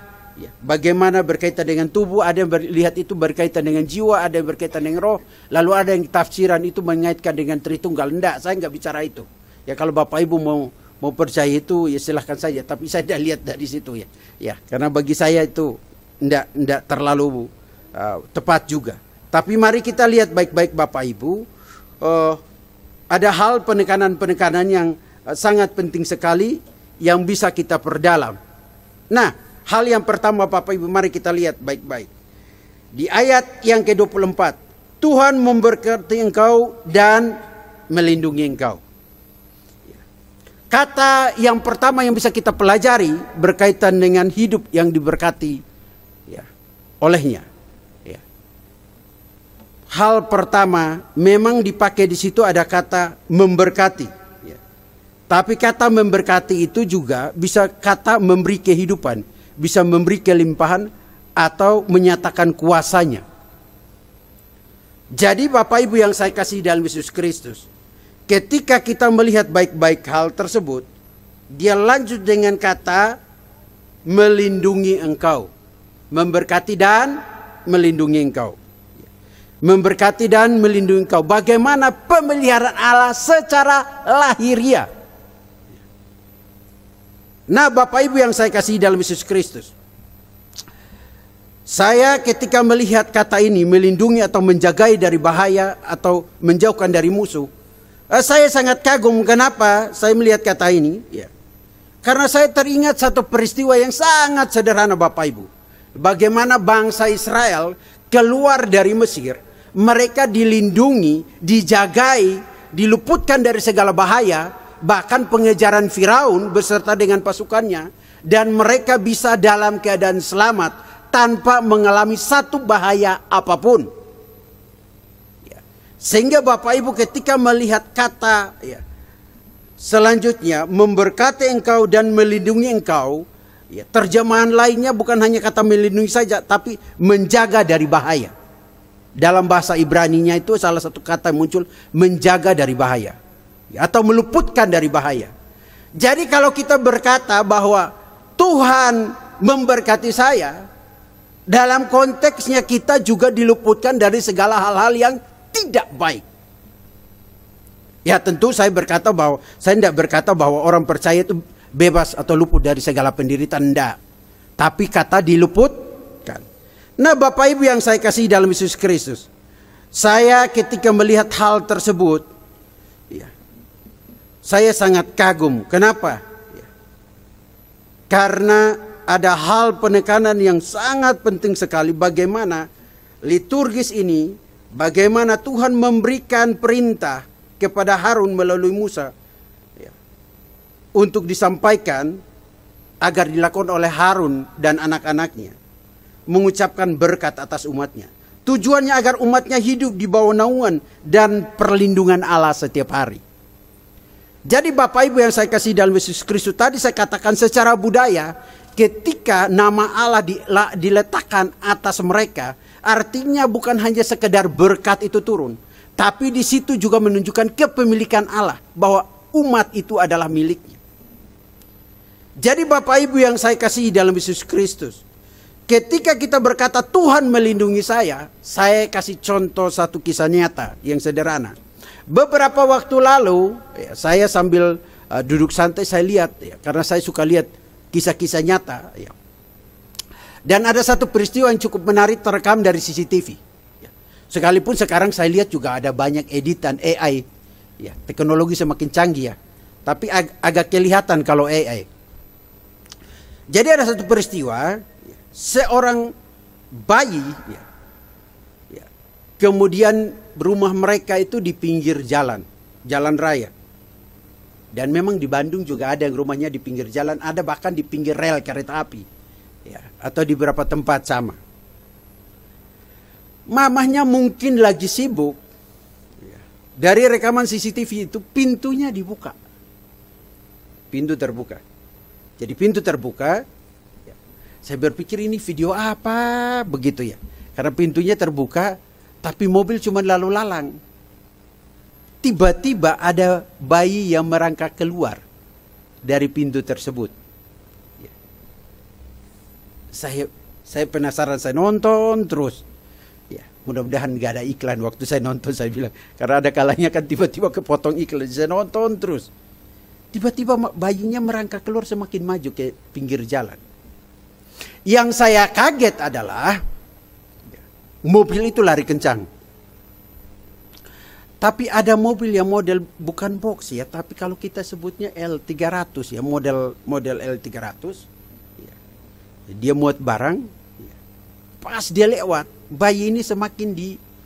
Bagaimana berkaitan dengan tubuh, ada yang melihat itu berkaitan dengan jiwa, ada yang berkaitan dengan roh, lalu ada yang tafsiran itu mengaitkan dengan Tritunggal. Tidak, saya nggak bicara itu. Ya kalau Bapak Ibu mau percaya itu ya silahkan saja, tapi saya tidak lihat dari situ ya. Ya, karena bagi saya itu tidak terlalu tepat juga. Tapi mari kita lihat baik-baik Bapak Ibu. Ada hal penekanan-penekanan yang sangat penting sekali yang bisa kita perdalam. Nah, hal yang pertama Bapak Ibu, mari kita lihat baik-baik. Di ayat yang ke-24, Tuhan memberkati engkau dan melindungi engkau. Kata yang pertama yang bisa kita pelajari berkaitan dengan hidup yang diberkati ya, olehnya. Hal pertama memang dipakai di situ ada kata memberkati. Ya. Tapi kata memberkati itu juga bisa kata memberi kehidupan, bisa memberi kelimpahan atau menyatakan kuasanya. Jadi Bapak Ibu yang saya kasih dalam Yesus Kristus, ketika kita melihat baik-baik hal tersebut, dia lanjut dengan kata melindungi engkau, memberkati dan melindungi engkau. Memberkati dan melindungi engkau. Bagaimana pemeliharaan Allah secara lahiriah. Nah Bapak Ibu yang saya kasih dalam Yesus Kristus, saya ketika melihat kata ini melindungi atau menjagai dari bahaya atau menjauhkan dari musuh, saya sangat kagum. Kenapa saya melihat kata ini ya. Karena saya teringat satu peristiwa yang sangat sederhana Bapak Ibu. Bagaimana bangsa Israel keluar dari Mesir, mereka dilindungi, dijagai, diluputkan dari segala bahaya, bahkan pengejaran Firaun beserta dengan pasukannya, dan mereka bisa dalam keadaan selamat tanpa mengalami satu bahaya apapun. Ya. Sehingga Bapak Ibu ketika melihat kata ya, selanjutnya memberkati engkau dan melindungi engkau, ya, terjemahan lainnya bukan hanya kata melindungi saja, tapi menjaga dari bahaya. Dalam bahasa Ibraninya itu salah satu kata yang muncul, menjaga dari bahaya ya, atau meluputkan dari bahaya. Jadi kalau kita berkata bahwa Tuhan memberkati saya, dalam konteksnya kita juga diluputkan dari segala hal-hal yang tidak baik. Ya tentu saya berkata bahwa, saya tidak berkata bahwa orang percaya itu bebas atau luput dari segala penderitaan, tidak. Tapi kata diluputkan. Nah Bapak Ibu yang saya kasih dalam Yesus Kristus, saya ketika melihat hal tersebut, ya, saya sangat kagum. Kenapa? Ya. Karena ada hal penekanan yang sangat penting sekali bagaimana liturgis ini, bagaimana Tuhan memberikan perintah kepada Harun melalui Musa untuk disampaikan agar dilakukan oleh Harun dan anak-anaknya, mengucapkan berkat atas umatnya. Tujuannya agar umatnya hidup di bawah naungan dan perlindungan Allah setiap hari. Jadi Bapak Ibu yang saya kasih dalam Yesus Kristus, tadi saya katakan secara budaya, ketika nama Allah diletakkan atas mereka, artinya bukan hanya sekedar berkat itu turun, tapi di situ juga menunjukkan kepemilikan Allah, bahwa umat itu adalah miliknya. Jadi Bapak Ibu yang saya kasih dalam Yesus Kristus, ketika kita berkata Tuhan melindungi saya kasih contoh satu kisah nyata yang sederhana. Beberapa waktu lalu, saya sambil duduk santai saya lihat, karena saya suka lihat kisah-kisah nyata. Dan ada satu peristiwa yang cukup menarik terekam dari CCTV. Sekalipun sekarang saya lihat juga ada banyak editan AI. Teknologi semakin canggih ya. Tapi agak kelihatan kalau AI. Jadi ada satu peristiwa, seorang bayi, kemudian rumah mereka itu di pinggir jalan raya. Dan memang di Bandung juga ada yang rumahnya di pinggir jalan, ada bahkan di pinggir rel kereta api, atau di beberapa tempat sama. Mamahnya mungkin lagi sibuk. Dari rekaman CCTV itu pintunya dibuka, pintu terbuka. Jadi pintu terbuka. Saya berpikir ini video apa begitu ya, karena pintunya terbuka, tapi mobil cuma lalu lalang. Tiba-tiba ada bayi yang merangkak keluar dari pintu tersebut. Saya penasaran, saya nonton terus. Mudah-mudahan gak ada iklan waktu saya nonton, saya bilang. Karena ada kalanya kan tiba-tiba kepotong iklan, saya nonton terus. Tiba-tiba bayinya merangkak keluar semakin maju ke pinggir jalan. Yang saya kaget adalah mobil itu lari kencang. Tapi ada mobil yang model bukan box ya, tapi kalau kita sebutnya L300 ya, model L300. Dia muat barang. Pas dia lewat, bayi ini semakin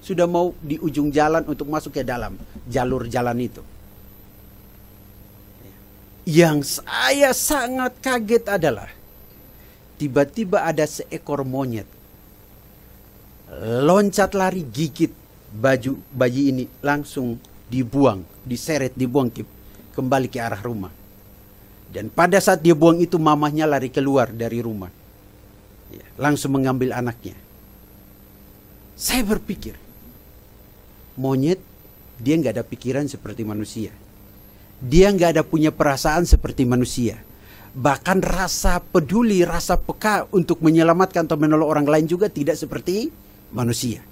sudah mau di ujung jalan untuk masuk ke dalam jalur jalan itu. Yang saya sangat kaget adalah tiba-tiba ada seekor monyet loncat lari gigit baju bayi ini, langsung dibuang, diseret, dibuang kembali ke arah rumah. Dan pada saat dia buang itu mamahnya lari keluar dari rumah, langsung mengambil anaknya. Saya berpikir, monyet dia nggak ada pikiran seperti manusia, dia nggak ada punya perasaan seperti manusia. Bahkan rasa peduli, rasa peka untuk menyelamatkan atau menolong orang lain juga tidak seperti manusia.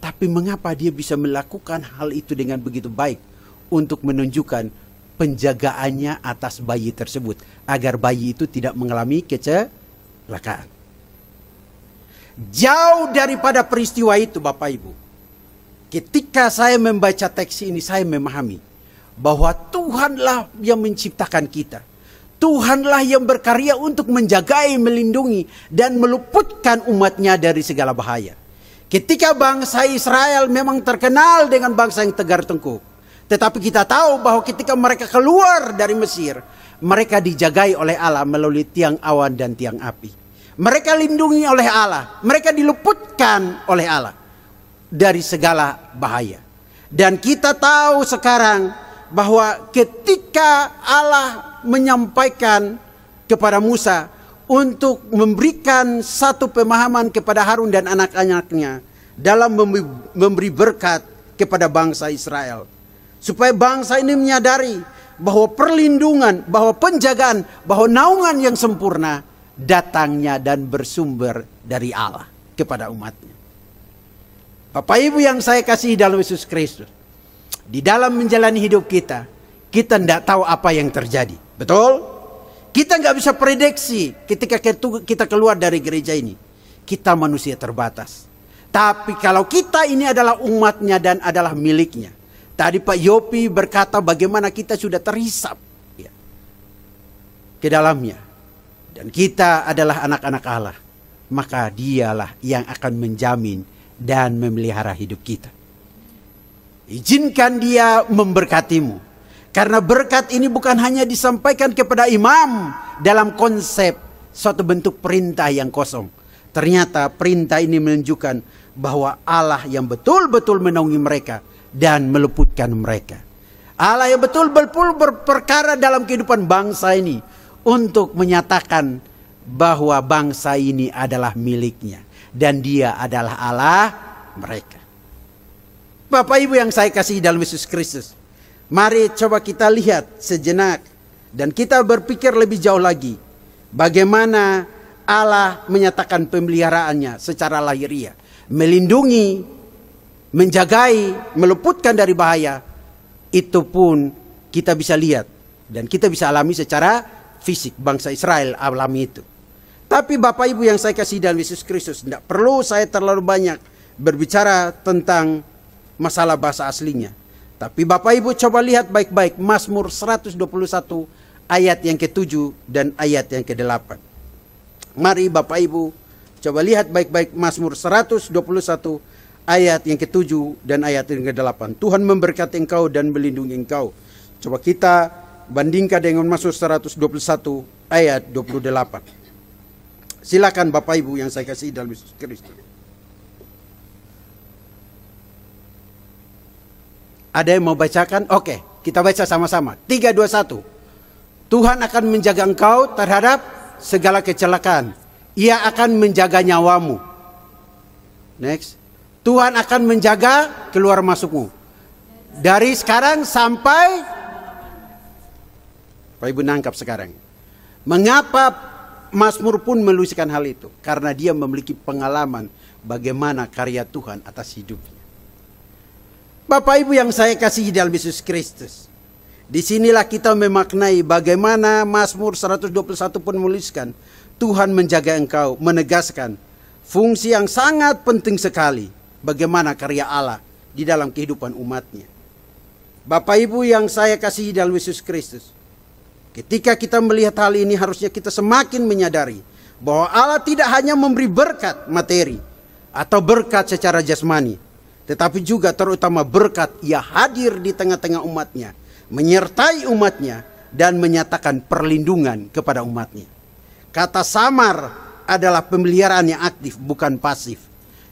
Tapi mengapa dia bisa melakukan hal itu dengan begitu baik untuk menunjukkan penjagaannya atas bayi tersebut, agar bayi itu tidak mengalami kecelakaan. Jauh daripada peristiwa itu Bapak Ibu, ketika saya membaca teks ini, saya memahami bahwa Tuhanlah yang menciptakan kita. Tuhanlah yang berkarya untuk menjagai, melindungi, dan meluputkan umatnya dari segala bahaya. Ketika bangsa Israel memang terkenal dengan bangsa yang tegar tengkuk. Tetapi kita tahu bahwa ketika mereka keluar dari Mesir, mereka dijagai oleh Allah melalui tiang awan dan tiang api. Mereka lindungi oleh Allah. Mereka diluputkan oleh Allah dari segala bahaya. Dan kita tahu sekarang bahwa ketika Allah menyampaikan kepada Musa untuk memberikan satu pemahaman kepada Harun dan anak-anaknya dalam memberi berkat kepada bangsa Israel, supaya bangsa ini menyadari bahwa perlindungan, bahwa penjagaan, bahwa naungan yang sempurna datangnya dan bersumber dari Allah kepada umatnya. Bapak Ibu yang saya kasih dalam Yesus Kristus, di dalam menjalani hidup kita tidak tahu apa yang terjadi. Betul? Kita nggak bisa prediksi ketika kita keluar dari gereja ini. Kita manusia terbatas. Tapi kalau kita ini adalah umatnya dan adalah miliknya. Tadi Pak Yopi berkata bagaimana kita sudah terhisap ke dalamnya. dan kita adalah anak-anak Allah, maka dialah yang akan menjamin dan memelihara hidup kita. Izinkan dia memberkatimu. Karena berkat ini bukan hanya disampaikan kepada imam dalam konsep suatu bentuk perintah yang kosong. Ternyata perintah ini menunjukkan bahwa Allah yang betul-betul menaungi mereka dan meluputkan mereka. Allah yang betul-betul berperkara dalam kehidupan bangsa ini untuk menyatakan bahwa bangsa ini adalah miliknya dan dia adalah Allah mereka. Bapak Ibu yang saya kasihi dalam Yesus Kristus, mari coba kita lihat sejenak dan kita berpikir lebih jauh lagi bagaimana Allah menyatakan pemeliharaannya secara lahiriah, melindungi, menjagai, meluputkan dari bahaya. Itu pun kita bisa lihat dan kita bisa alami secara fisik. Bangsa Israel alami itu. Tapi Bapak Ibu yang saya kasih dalam Yesus Kristus, tidak perlu saya terlalu banyak berbicara tentang masalah bahasa aslinya. Tapi Bapak Ibu coba lihat baik-baik Mazmur 121 ayat yang ke-7 dan ayat yang ke-8. Mari Bapak Ibu coba lihat baik-baik Mazmur 121 ayat yang ke-7 dan ayat yang ke-8. Tuhan memberkati engkau dan melindungi engkau. Coba kita bandingkan dengan Mazmur 121 ayat 28. Silakan Bapak Ibu yang saya kasih dalam Yesus Kristus. Ada yang mau bacakan? Oke, kita baca sama-sama. 3, 2, 1. Tuhan akan menjaga engkau terhadap segala kecelakaan. Ia akan menjaga nyawamu. Next. Tuhan akan menjaga keluar masukmu. Dari sekarang sampai... Pak Ibu nangkap sekarang. Mengapa Mazmur pun menuliskan hal itu? Karena dia memiliki pengalaman bagaimana karya Tuhan atas hidupnya. Bapak Ibu yang saya kasihi dalam Yesus Kristus, disinilah kita memaknai bagaimana Mazmur 121 pun menuliskan Tuhan menjaga engkau, menegaskan fungsi yang sangat penting sekali bagaimana karya Allah di dalam kehidupan umatnya. Bapak Ibu yang saya kasihi dalam Yesus Kristus, ketika kita melihat hal ini harusnya kita semakin menyadari bahwa Allah tidak hanya memberi berkat materi atau berkat secara jasmani, tetapi juga terutama berkat ia hadir di tengah-tengah umatnya, menyertai umatnya dan menyatakan perlindungan kepada umatnya. Kata samar adalah pemeliharaan yang aktif bukan pasif,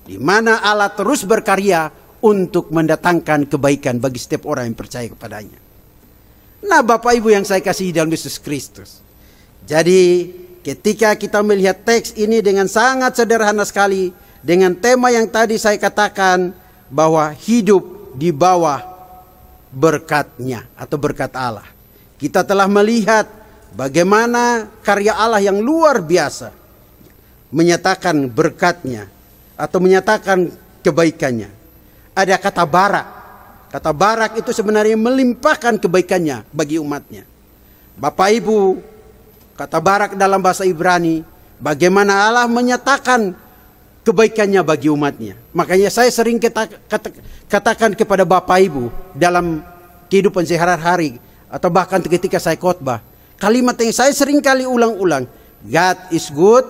di mana Allah terus berkarya untuk mendatangkan kebaikan bagi setiap orang yang percaya kepadanya. Nah Bapak Ibu yang saya kasihi dalam Yesus Kristus, jadi ketika kita melihat teks ini dengan sangat sederhana sekali, dengan tema yang tadi saya katakan bahwa hidup di bawah berkatnya atau berkat Allah, kita telah melihat bagaimana karya Allah yang luar biasa menyatakan berkatnya atau menyatakan kebaikannya. Ada kata barak. Kata barak itu sebenarnya melimpahkan kebaikannya bagi umatnya. Bapak Ibu, kata barak dalam bahasa Ibrani, bagaimana Allah menyatakan kebaikannya bagi umatnya. Makanya saya sering katakan kepada Bapak Ibu dalam kehidupan sehari-hari atau bahkan ketika saya khotbah, kalimat yang saya sering kali ulang-ulang, God is good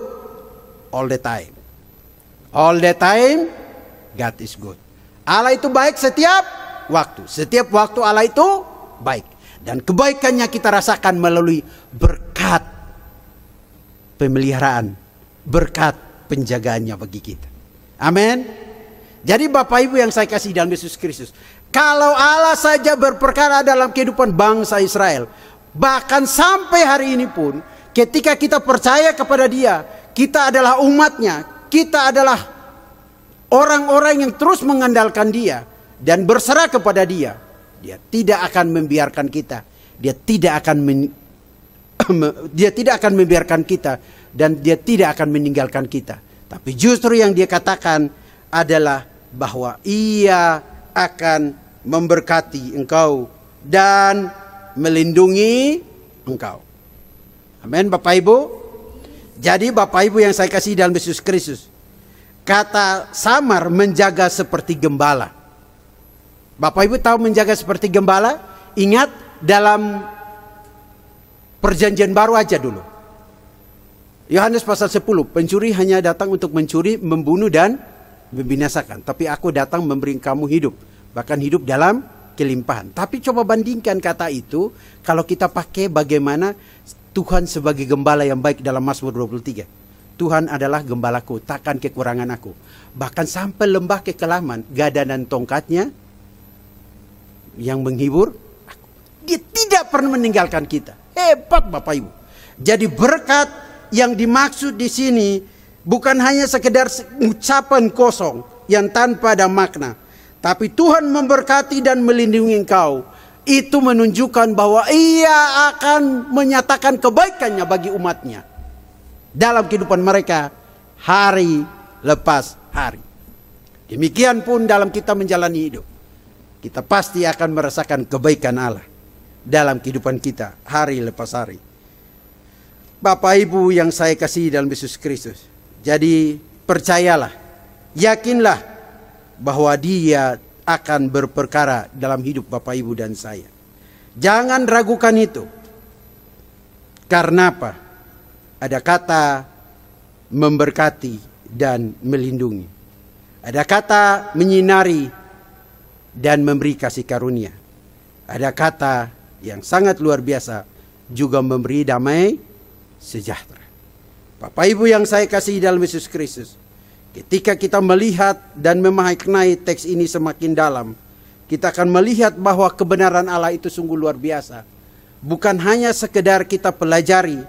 all the time. All the time God is good. Allah itu baik setiap waktu. Setiap waktu Allah itu baik. Dan kebaikannya kita rasakan melalui berkat pemeliharaan, berkat penjagaannya bagi kita. Amin. Jadi Bapak Ibu yang saya kasih dalam Yesus Kristus, kalau Allah saja berperkara dalam kehidupan bangsa Israel, bahkan sampai hari ini pun, ketika kita percaya kepada Dia, kita adalah umatnya, kita adalah orang-orang yang terus mengandalkan Dia dan berserah kepada Dia. Dia tidak akan membiarkan kita, Dia tidak akan membiarkan kita, dan Dia tidak akan meninggalkan kita. Tapi justru yang Dia katakan adalah bahwa Ia akan memberkati engkau dan melindungi engkau. Amin Bapak Ibu. Jadi Bapak Ibu yang saya kasih dalam Yesus Kristus, kata samar menjaga seperti gembala. Bapak Ibu tahu menjaga seperti gembala? Ingat dalam perjanjian baru aja dulu. Yohanes pasal 10, pencuri hanya datang untuk mencuri, membunuh dan membinasakan. Tapi aku datang memberi kamu hidup, bahkan hidup dalam kelimpahan. Tapi coba bandingkan kata itu kalau kita pakai bagaimana Tuhan sebagai gembala yang baik dalam Mazmur 23. Tuhan adalah gembalaku, takkan kekurangan aku. Bahkan sampai lembah kekelaman, gada dan tongkatnya yang menghibur aku. Dia tidak pernah meninggalkan kita. Hebat Bapak Ibu. Jadi berkat yang dimaksud di sini bukan hanya sekedar ucapan kosong yang tanpa ada makna. Tapi Tuhan memberkati dan melindungi engkau. Itu menunjukkan bahwa Ia akan menyatakan kebaikannya bagi umatnya dalam kehidupan mereka hari lepas hari. Demikian pun dalam kita menjalani hidup, kita pasti akan merasakan kebaikan Allah dalam kehidupan kita hari lepas hari. Bapak Ibu yang saya kasihi dalam Yesus Kristus, jadi percayalah, yakinlah bahwa Dia akan berperkara dalam hidup Bapak Ibu dan saya. Jangan ragukan itu. Karena apa? Ada kata memberkati dan melindungi. Ada kata menyinari dan memberi kasih karunia. Ada kata yang sangat luar biasa, juga memberi damai sejahtera. Bapak Ibu yang saya kasihi dalam Yesus Kristus, ketika kita melihat dan memaknai teks ini semakin dalam, kita akan melihat bahwa kebenaran Allah itu sungguh luar biasa. Bukan hanya sekedar kita pelajari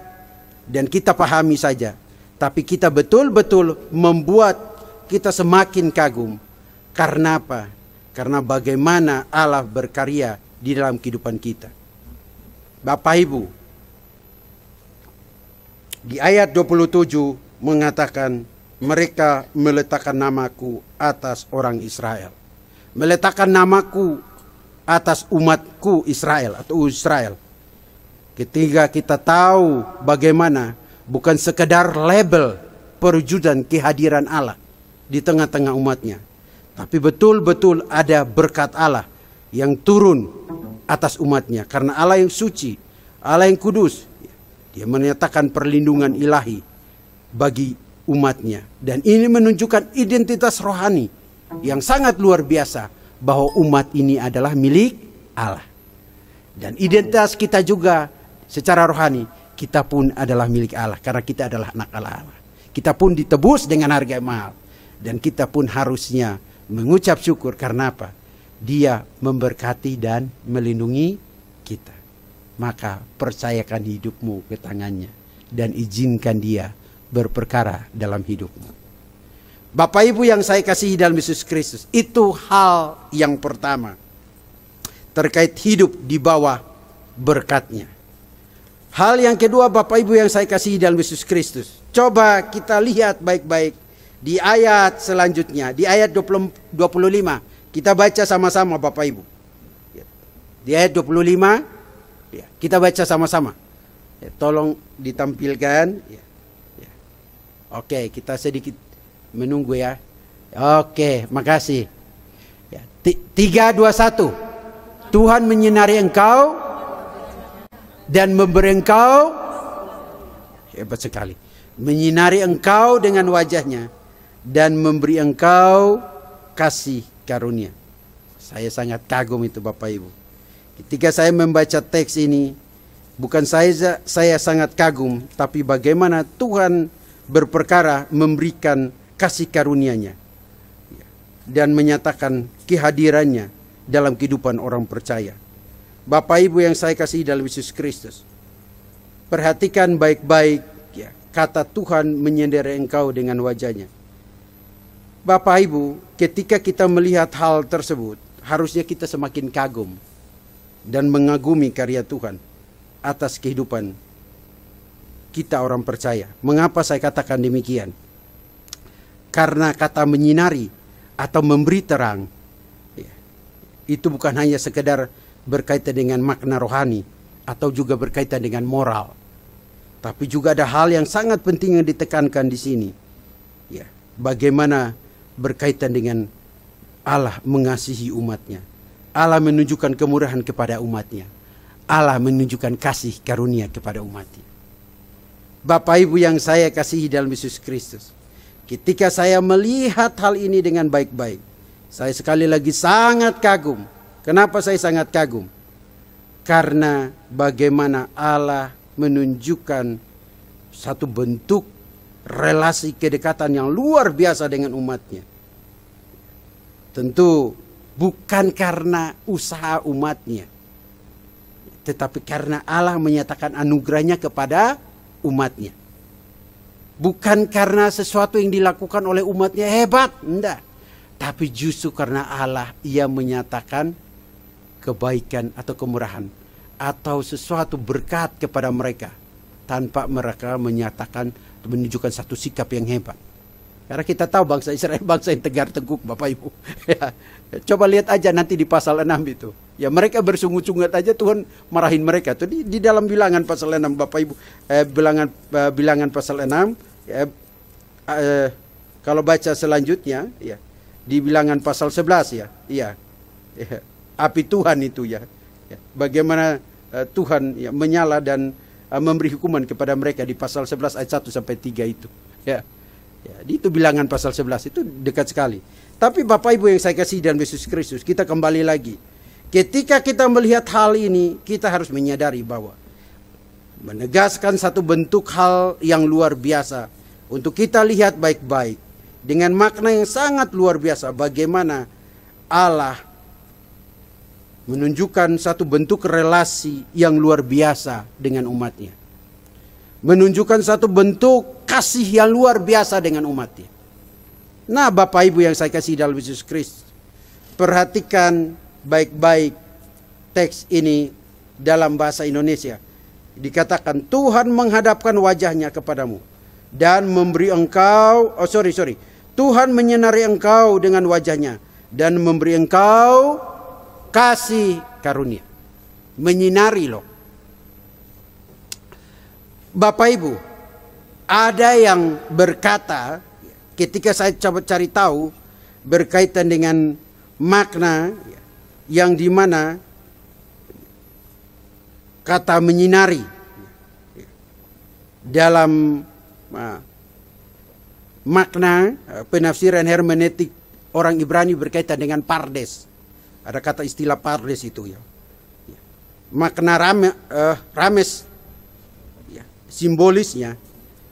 dan kita pahami saja, tapi kita betul-betul membuat kita semakin kagum. Karena apa? Karena bagaimana Allah berkarya di dalam kehidupan kita. Bapak Ibu, di ayat 27 mengatakan, mereka meletakkan namaku atas orang Israel. Meletakkan namaku atas umatku Israel atau Israel. Ketika kita tahu bagaimana bukan sekedar label perwujudan kehadiran Allah di tengah-tengah umatnya, tapi betul-betul ada berkat Allah yang turun atas umatnya. Karena Allah yang suci, Allah yang kudus, Dia menyatakan perlindungan ilahi bagi umatnya. Dan ini menunjukkan identitas rohani yang sangat luar biasa, bahwa umat ini adalah milik Allah. Dan identitas kita juga secara rohani, kita pun adalah milik Allah, karena kita adalah anak Allah. Kita pun ditebus dengan harga yang mahal. Dan kita pun harusnya mengucap syukur. Karena apa? Dia memberkati dan melindungi kita. Maka percayakan hidupmu ke tangannya dan izinkan Dia berperkara dalam hidupmu. Bapak Ibu yang saya kasihi dalam Yesus Kristus, itu hal yang pertama terkait hidup di bawah berkat-Nya. Hal yang kedua Bapak Ibu yang saya kasihi dalam Yesus Kristus, coba kita lihat baik-baik di ayat selanjutnya, di ayat 25. Kita baca sama-sama Bapak Ibu. Di ayat 25 kita baca sama-sama. Tolong ditampilkan. Oke, kita sedikit menunggu ya. Oke, makasih. 3, 2, 1. Tuhan menyinari engkau dan memberi engkau, hebat sekali, menyinari engkau dengan wajahnya dan memberi engkau kasih karunia. Saya sangat kagum itu Bapak Ibu. Ketika saya membaca teks ini, bukan saya sangat kagum, tapi bagaimana Tuhan berperkara memberikan kasih karunia-Nya dan menyatakan kehadirannya dalam kehidupan orang percaya. Bapak Ibu yang saya kasihi dalam Yesus Kristus, perhatikan baik-baik ya, kata Tuhan menyinari engkau dengan wajahnya. Bapak Ibu, ketika kita melihat hal tersebut, harusnya kita semakin kagum dan mengagumi karya Tuhan atas kehidupan kita orang percaya. Mengapa saya katakan demikian? Karena kata menyinari atau memberi terang, itu bukan hanya sekedar berkaitan dengan makna rohani atau juga berkaitan dengan moral, tapi juga ada hal yang sangat penting yang ditekankan di sini. Ya, bagaimana berkaitan dengan Allah mengasihi umatnya. Allah menunjukkan kemurahan kepada umatnya. Allah menunjukkan kasih karunia kepada umatnya. Bapak Ibu yang saya kasihi dalam Yesus Kristus, ketika saya melihat hal ini dengan baik-baik, saya sekali lagi sangat kagum. Kenapa saya sangat kagum? Karena bagaimana Allah menunjukkan satu bentuk relasi kedekatan yang luar biasa dengan umatnya. Tentu bukan karena usaha umatnya, tetapi karena Allah menyatakan anugerahnya kepada umatnya. Bukan karena sesuatu yang dilakukan oleh umatnya hebat, enggak. Tapi justru karena Allah, ia menyatakan kebaikan atau kemurahan atau sesuatu berkat kepada mereka tanpa mereka menyatakan atau menunjukkan satu sikap yang hebat. Karena kita tahu bangsa Israel bangsa yang tegar tengkuk, Bapak Ibu. Ya, coba lihat aja nanti di pasal 6 itu. Ya, mereka bersungut-sungut aja Tuhan marahin mereka. Tuh di dalam Bilangan pasal 6, Bapak Ibu. Bilangan pasal 6. Kalau baca selanjutnya, ya, di Bilangan pasal 11 ya. Iya. Ya, api Tuhan itu ya. Ya, bagaimana Tuhan ya, menyala dan memberi hukuman kepada mereka di pasal 11 ayat 1 sampai 3 itu. Ya. Ya, itu Bilangan pasal 11 itu dekat sekali. Tapi Bapak Ibu yang saya kasih dalam Yesus Kristus, kita kembali lagi. Ketika kita melihat hal ini, kita harus menyadari bahwa menegaskan satu bentuk hal yang luar biasa untuk kita lihat baik-baik dengan makna yang sangat luar biasa. Bagaimana Allah menunjukkan satu bentuk relasi yang luar biasa dengan umatnya. Menunjukkan satu bentuk kasih yang luar biasa dengan umatnya. Nah, Bapak Ibu yang saya kasih dalam Yesus Kristus, perhatikan baik-baik teks ini dalam bahasa Indonesia. Dikatakan Tuhan menghadapkan wajahnya kepadamu dan memberi engkau, Tuhan menyinari engkau dengan wajahnya dan memberi engkau kasih karunia. Menyinari loh. Bapak Ibu, ada yang berkata, ketika saya coba cari tahu berkaitan dengan makna yang dimana kata menyinari dalam makna penafsiran hermeneutik orang Ibrani berkaitan dengan pardes. Ada kata istilah pardes itu ya. Makna rames simbolisnya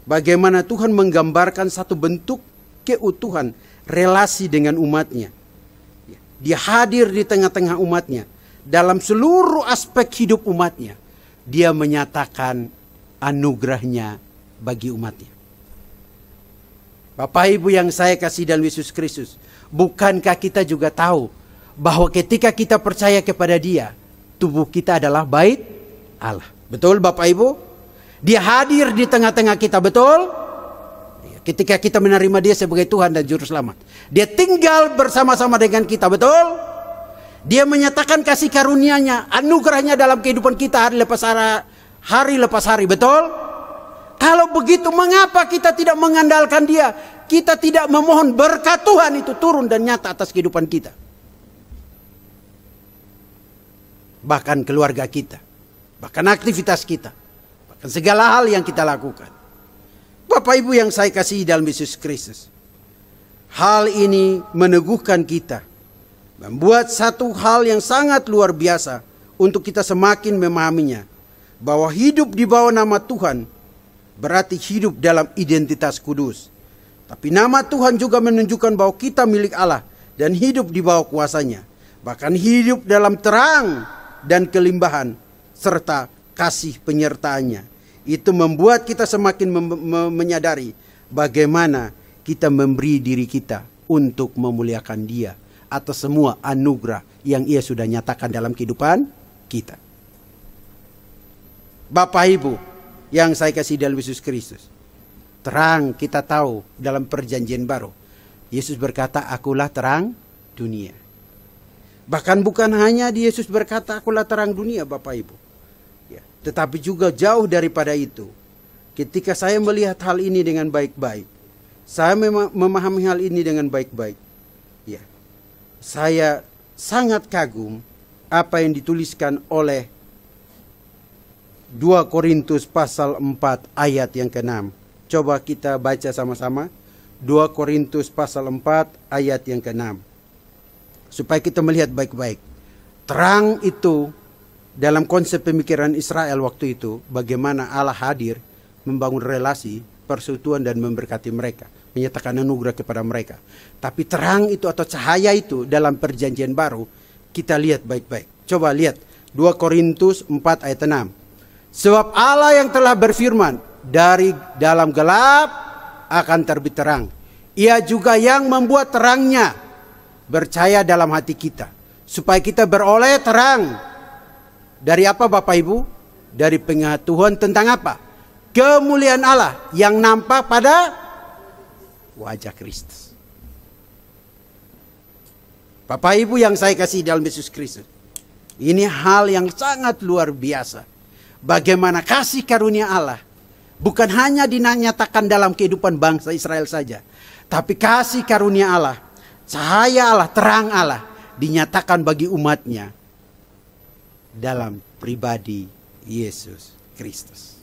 bagaimana Tuhan menggambarkan satu bentuk keutuhan relasi dengan umatnya. Dia hadir di tengah-tengah umatnya. Dalam seluruh aspek hidup umatnya. Dia menyatakan anugerahnya bagi umatnya. Bapak Ibu yang saya kasih dalam Yesus Kristus, bukankah kita juga tahu bahwa ketika kita percaya kepada Dia, tubuh kita adalah bait Allah. Betul Bapak Ibu? Dia hadir di tengah-tengah kita, betul? Ketika kita menerima Dia sebagai Tuhan dan Juru Selamat. Dia tinggal bersama-sama dengan kita, betul? Dia menyatakan kasih karunia-Nya, anugerahnya dalam kehidupan kita hari lepas hari, betul? Kalau begitu, mengapa kita tidak mengandalkan Dia? Kita tidak memohon berkat Tuhan itu turun dan nyata atas kehidupan kita. Bahkan keluarga kita, bahkan aktivitas kita. Segala hal yang kita lakukan. Bapak Ibu yang saya kasihi dalam Yesus Kristus, hal ini meneguhkan kita, membuat satu hal yang sangat luar biasa untuk kita semakin memahaminya, bahwa hidup di bawah nama Tuhan berarti hidup dalam identitas kudus. Tapi nama Tuhan juga menunjukkan bahwa kita milik Allah dan hidup di bawah kuasanya, bahkan hidup dalam terang dan kelimbahan serta kasih penyertaannya. Itu membuat kita semakin menyadari bagaimana kita memberi diri kita untuk memuliakan Dia atas semua anugerah yang Ia sudah nyatakan dalam kehidupan kita. Bapak Ibu yang saya kasih dalam Yesus Kristus, terang kita tahu dalam perjanjian baru, Yesus berkata, akulah terang dunia. Bahkan bukan hanya Yesus berkata, akulah terang dunia Bapak Ibu. Tetapi juga jauh daripada itu. Ketika saya melihat hal ini dengan baik-baik, saya memahami hal ini dengan baik-baik, ya, saya sangat kagum apa yang dituliskan oleh 2 Korintus pasal 4 ayat yang ke-6. Coba kita baca sama-sama. 2 Korintus pasal 4 ayat yang ke-6. Supaya kita melihat baik-baik. Terang itu dalam konsep pemikiran Israel waktu itu, bagaimana Allah hadir membangun relasi, persekutuan dan memberkati mereka, menyatakan anugerah kepada mereka. Tapi terang itu atau cahaya itu dalam perjanjian baru, kita lihat baik-baik. Coba lihat 2 Korintus 4 ayat 6. Sebab Allah yang telah berfirman, dari dalam gelap akan terbit terang. Ia juga yang membuat terangnya bercahaya dalam hati kita, supaya kita beroleh terang. Dari apa Bapak Ibu? Dari pengetahuan tentang apa? Kemuliaan Allah yang nampak pada wajah Kristus. Bapak Ibu yang saya kasih dalam Yesus Kristus, ini hal yang sangat luar biasa. Bagaimana kasih karunia Allah bukan hanya dinyatakan dalam kehidupan bangsa Israel saja, tapi kasih karunia Allah, cahaya Allah, terang Allah dinyatakan bagi umatnya dalam pribadi Yesus Kristus.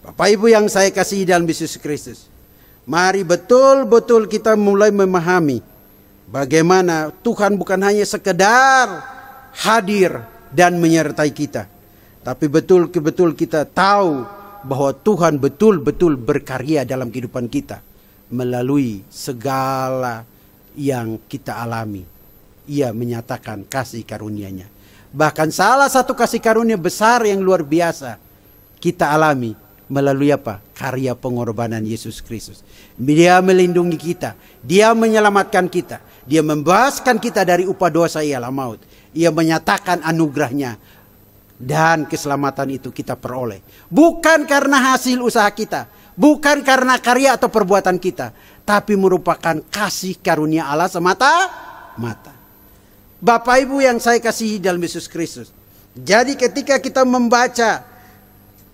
Bapak Ibu yang saya kasih dalam Yesus Kristus, mari betul-betul kita mulai memahami bagaimana Tuhan bukan hanya sekedar hadir dan menyertai kita, tapi betul-betul kita tahu bahwa Tuhan betul-betul berkarya dalam kehidupan kita melalui segala yang kita alami. Ia menyatakan kasih karunia-Nya. Bahkan salah satu kasih karunia besar yang luar biasa kita alami melalui apa? Karya pengorbanan Yesus Kristus. Dia melindungi kita, Dia menyelamatkan kita, Dia membebaskan kita dari upah dosa ialah maut. Ia menyatakan anugerahnya dan keselamatan itu kita peroleh. Bukan karena hasil usaha kita, bukan karena karya atau perbuatan kita, tapi merupakan kasih karunia Allah semata-mata. Bapak Ibu yang saya kasihi dalam Yesus Kristus. Jadi ketika kita membaca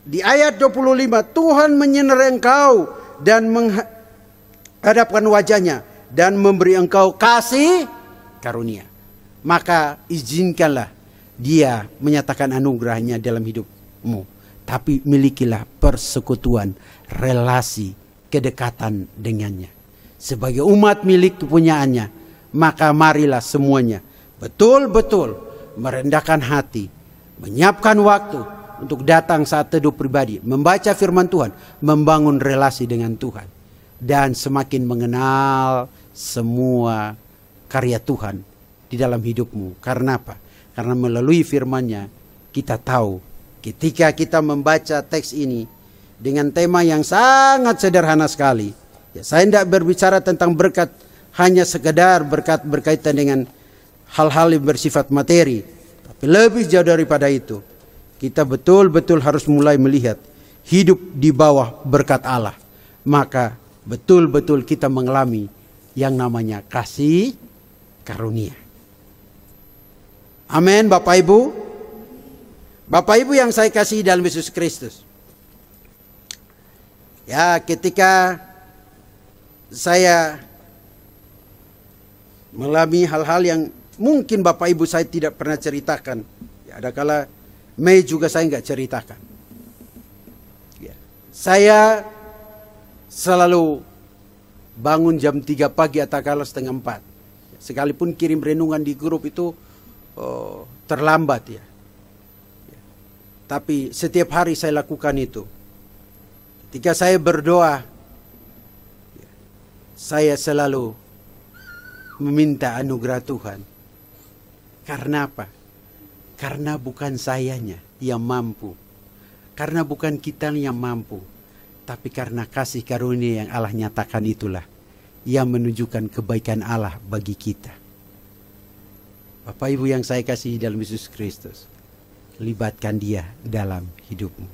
di ayat 25, Tuhan menyinari engkau dan menghadapkan wajahnya dan memberi engkau kasih karunia. Maka izinkanlah Dia menyatakan anugerahnya dalam hidupmu. Tapi milikilah persekutuan, relasi, kedekatan dengannya. Sebagai umat milik kepunyaannya, maka marilah semuanya betul-betul merendahkan hati, menyiapkan waktu untuk datang saat teduh pribadi, membaca firman Tuhan, membangun relasi dengan Tuhan. Dan semakin mengenal semua karya Tuhan di dalam hidupmu. Karena apa? Karena melalui firman-Nya kita tahu ketika kita membaca teks ini dengan tema yang sangat sederhana sekali. Ya, saya tidak berbicara tentang berkat hanya sekedar berkat berkaitan dengan hal-hal yang bersifat materi, tapi lebih jauh daripada itu. Kita betul-betul harus mulai melihat hidup di bawah berkat Allah. Maka betul-betul kita mengalami yang namanya kasih karunia. Amin Bapak Ibu. Bapak Ibu yang saya kasih dalam Yesus Kristus. Ya, ketika saya mengalami hal-hal yang mungkin Bapak Ibu saya tidak pernah ceritakan. Ya, ada kala Mei juga saya nggak ceritakan. Ya, saya selalu bangun jam 3 pagi atau kala setengah 4. Sekalipun kirim renungan di grup itu terlambat ya. Tapi setiap hari saya lakukan itu. Ketika saya berdoa, saya selalu meminta anugerah Tuhan. Karena apa? Karena bukan sayanya yang mampu. Karena bukan kita yang mampu. Tapi karena kasih karunia yang Allah nyatakan itulah yang menunjukkan kebaikan Allah bagi kita. Bapak Ibu yang saya kasih dalam Yesus Kristus, libatkan Dia dalam hidupmu.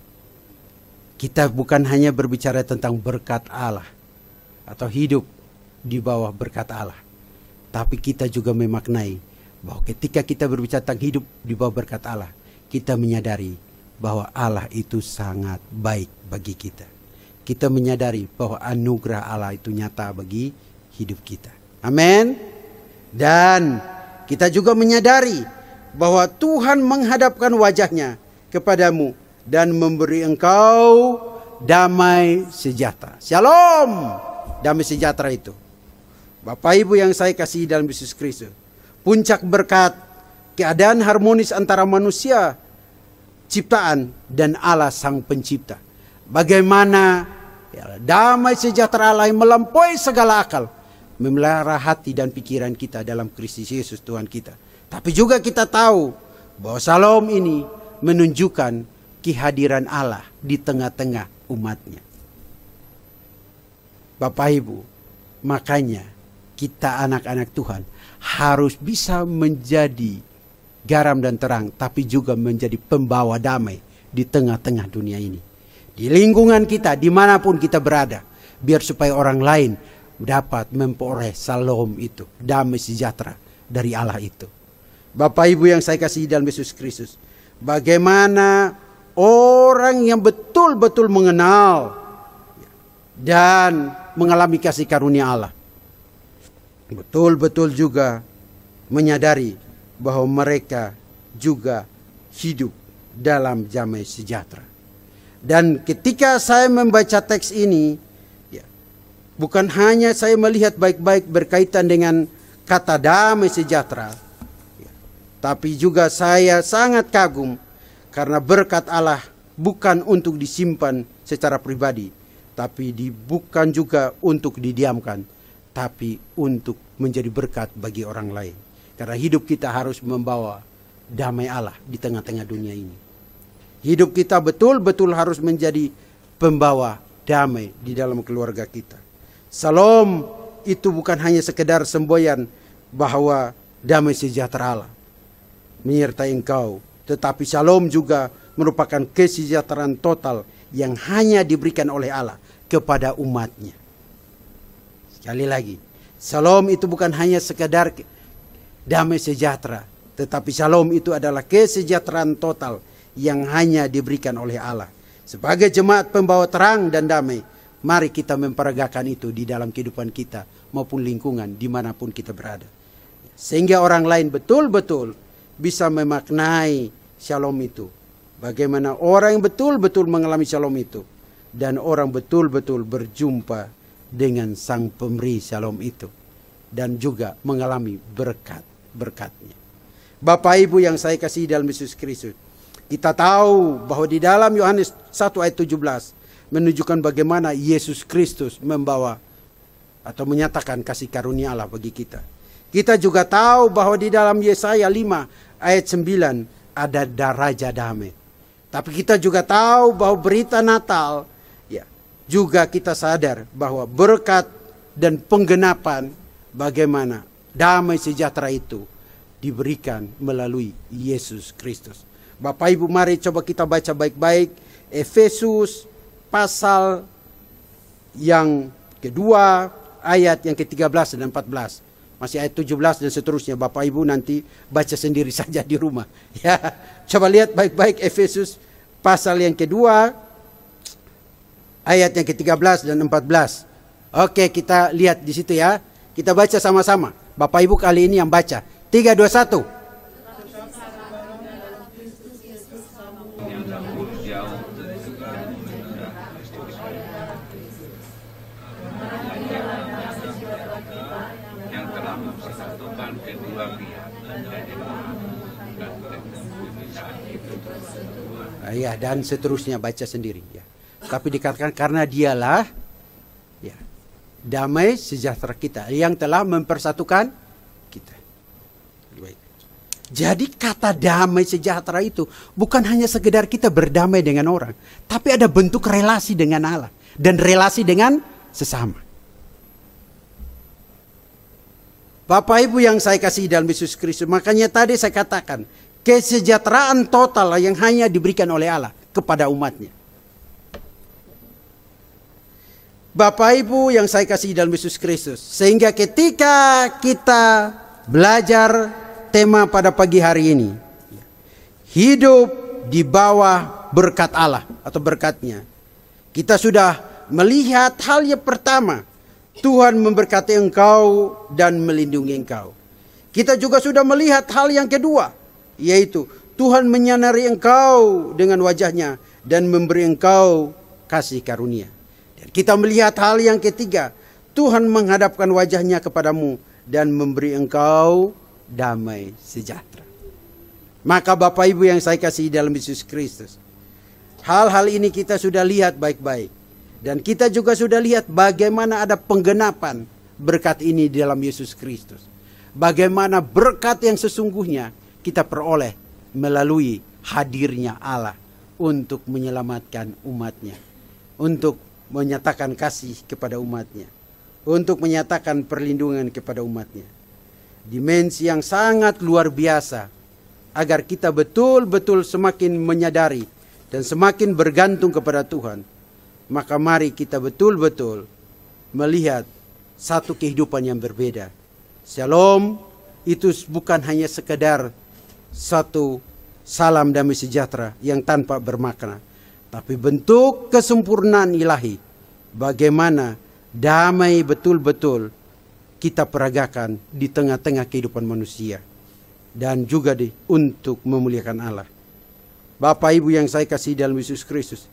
Kita bukan hanya berbicara tentang berkat Allah atau hidup di bawah berkat Allah, tapi kita juga memaknai bahwa ketika kita berbicara tentang hidup di bawah berkat Allah, kita menyadari bahwa Allah itu sangat baik bagi kita. Kita menyadari bahwa anugerah Allah itu nyata bagi hidup kita. Amin. Dan kita juga menyadari bahwa Tuhan menghadapkan wajahnya kepadamu dan memberi engkau damai sejahtera. Shalom, damai sejahtera itu. Bapak Ibu yang saya kasihi dalam Yesus Kristus, puncak berkat keadaan harmonis antara manusia ciptaan dan Allah Sang Pencipta. Bagaimana damai sejahtera Allah yang melampaui segala akal memelihara hati dan pikiran kita dalam Kristus Yesus Tuhan kita. Tapi juga kita tahu bahwa shalom ini menunjukkan kehadiran Allah di tengah-tengah umatnya. Bapak Ibu, makanya kita anak-anak Tuhan harus bisa menjadi garam dan terang, tapi juga menjadi pembawa damai di tengah-tengah dunia ini. Di lingkungan kita, dimanapun kita berada, biar supaya orang lain dapat memperoleh shalom itu, damai sejahtera dari Allah itu. Bapak Ibu yang saya kasihi dalam Yesus Kristus, bagaimana orang yang betul-betul mengenal dan mengalami kasih karunia Allah, betul-betul juga menyadari bahwa mereka juga hidup dalam damai sejahtera. Dan ketika saya membaca teks ini, bukan hanya saya melihat baik-baik berkaitan dengan kata damai sejahtera, tapi juga saya sangat kagum karena berkat Allah bukan untuk disimpan secara pribadi, tapi bukan juga untuk didiamkan, tapi untuk menjadi berkat bagi orang lain. Karena hidup kita harus membawa damai Allah di tengah-tengah dunia ini. Hidup kita betul-betul harus menjadi pembawa damai di dalam keluarga kita. Shalom itu bukan hanya sekedar semboyan bahwa damai sejahtera Allah menyertai engkau, tetapi shalom juga merupakan kesejahteraan total yang hanya diberikan oleh Allah kepada umatnya. Sekali lagi, shalom itu bukan hanya sekedar damai sejahtera, tetapi shalom itu adalah kesejahteraan total yang hanya diberikan oleh Allah. Sebagai jemaat pembawa terang dan damai, mari kita memperagakan itu di dalam kehidupan kita maupun lingkungan dimanapun kita berada. Sehingga orang lain betul-betul bisa memaknai shalom itu. Bagaimana orang yang betul-betul mengalami shalom itu. Dan orang betul-betul berjumpa dengan Sang Pemberi shalom itu. Dan juga mengalami berkat-berkatnya. Bapak Ibu yang saya kasihi dalam Yesus Kristus, kita tahu bahwa di dalam Yohanes 1 ayat 17 menunjukkan bagaimana Yesus Kristus membawa atau menyatakan kasih karunia Allah bagi kita. Kita juga tahu bahwa di dalam Yesaya 5 ayat 9 ada raja damai. Tapi kita juga tahu bahwa berita Natal juga kita sadar bahwa berkat dan penggenapan bagaimana damai sejahtera itu diberikan melalui Yesus Kristus. Bapak Ibu, mari coba kita baca baik-baik Efesus pasal yang kedua ayat yang ke-13 dan 14. Masih ayat 17 dan seterusnya. Bapak Ibu nanti baca sendiri saja di rumah. Ya, coba lihat baik-baik Efesus pasal yang kedua ayat yang ke-13 dan 14. Oke, kita lihat di situ ya. Kita baca sama-sama. Bapak Ibu kali ini yang baca. 3, 2, 1. Ya, dan seterusnya baca sendiri ya. Tapi dikatakan karena dialah ya, damai sejahtera kita yang telah mempersatukan kita. Baik. Jadi kata damai sejahtera itu bukan hanya sekedar kita berdamai dengan orang, tapi ada bentuk relasi dengan Allah dan relasi dengan sesama. Bapak Ibu yang saya kasih dalam Yesus Kristus, makanya tadi saya katakan kesejahteraan total yang hanya diberikan oleh Allah kepada umatnya. Bapak Ibu yang saya kasih dalam Yesus Kristus, sehingga ketika kita belajar tema pada pagi hari ini, hidup di bawah berkat Allah atau berkatnya, kita sudah melihat hal yang pertama, Tuhan memberkati engkau dan melindungi engkau. Kita juga sudah melihat hal yang kedua, yaitu Tuhan menyinari engkau dengan wajahnya dan memberi engkau kasih karunia. Dan kita melihat hal yang ketiga, Tuhan menghadapkan wajahnya kepadamu dan memberi engkau damai sejahtera. Maka Bapak Ibu yang saya kasihi dalam Yesus Kristus, hal-hal ini kita sudah lihat baik-baik. Dan kita juga sudah lihat bagaimana ada penggenapan berkat ini di dalam Yesus Kristus. Bagaimana berkat yang sesungguhnya kita peroleh melalui hadirnya Allah untuk menyelamatkan umatnya, untuk menyatakan kasih kepada umatnya, untuk menyatakan perlindungan kepada umatnya. Dimensi yang sangat luar biasa agar kita betul-betul semakin menyadari dan semakin bergantung kepada Tuhan. Maka mari kita betul-betul melihat satu kehidupan yang berbeda. Shalom itu bukan hanya sekedar satu salam damai sejahtera yang tanpa bermakna, tapi bentuk kesempurnaan ilahi. Bagaimana damai betul-betul kita peragakan di tengah-tengah kehidupan manusia dan juga untuk memuliakan Allah. Bapak Ibu yang saya kasih dalam Yesus Kristus,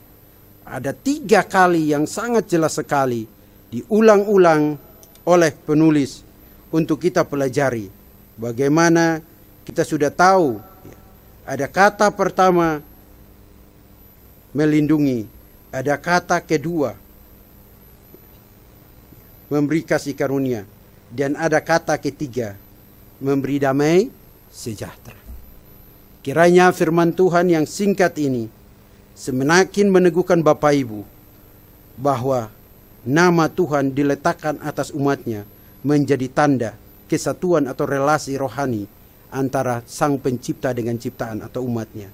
ada 3 kali yang sangat jelas sekali diulang-ulang oleh penulis untuk kita pelajari. Bagaimana kita sudah tahu ada kata pertama melindungi, ada kata kedua memberi kasih karunia, dan ada kata ketiga memberi damai sejahtera. Kiranya firman Tuhan yang singkat ini semakin meneguhkan Bapak Ibu bahwa nama Tuhan diletakkan atas umatnya menjadi tanda kesatuan atau relasi rohani antara Sang Pencipta dengan ciptaan atau umatnya.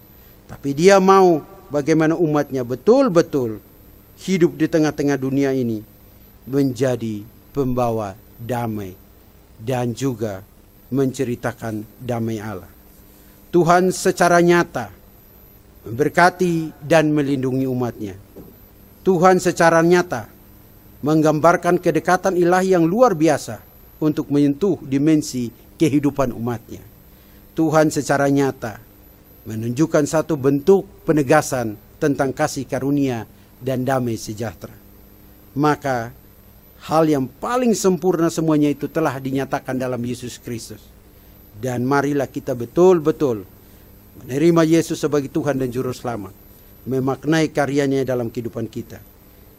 Tapi Dia mau bagaimana umatnya betul-betul hidup di tengah-tengah dunia ini menjadi pembawa damai dan juga menceritakan damai Allah. Tuhan secara nyata memberkati dan melindungi umatnya. Tuhan secara nyata menggambarkan kedekatan ilahi yang luar biasa untuk menyentuh dimensi kehidupan umatnya. Tuhan secara nyata menunjukkan satu bentuk penegasan tentang kasih karunia dan damai sejahtera. Maka hal yang paling sempurna semuanya itu telah dinyatakan dalam Yesus Kristus. Dan marilah kita betul-betul menerima Yesus sebagai Tuhan dan Juru Selamat, memaknai karyanya dalam kehidupan kita,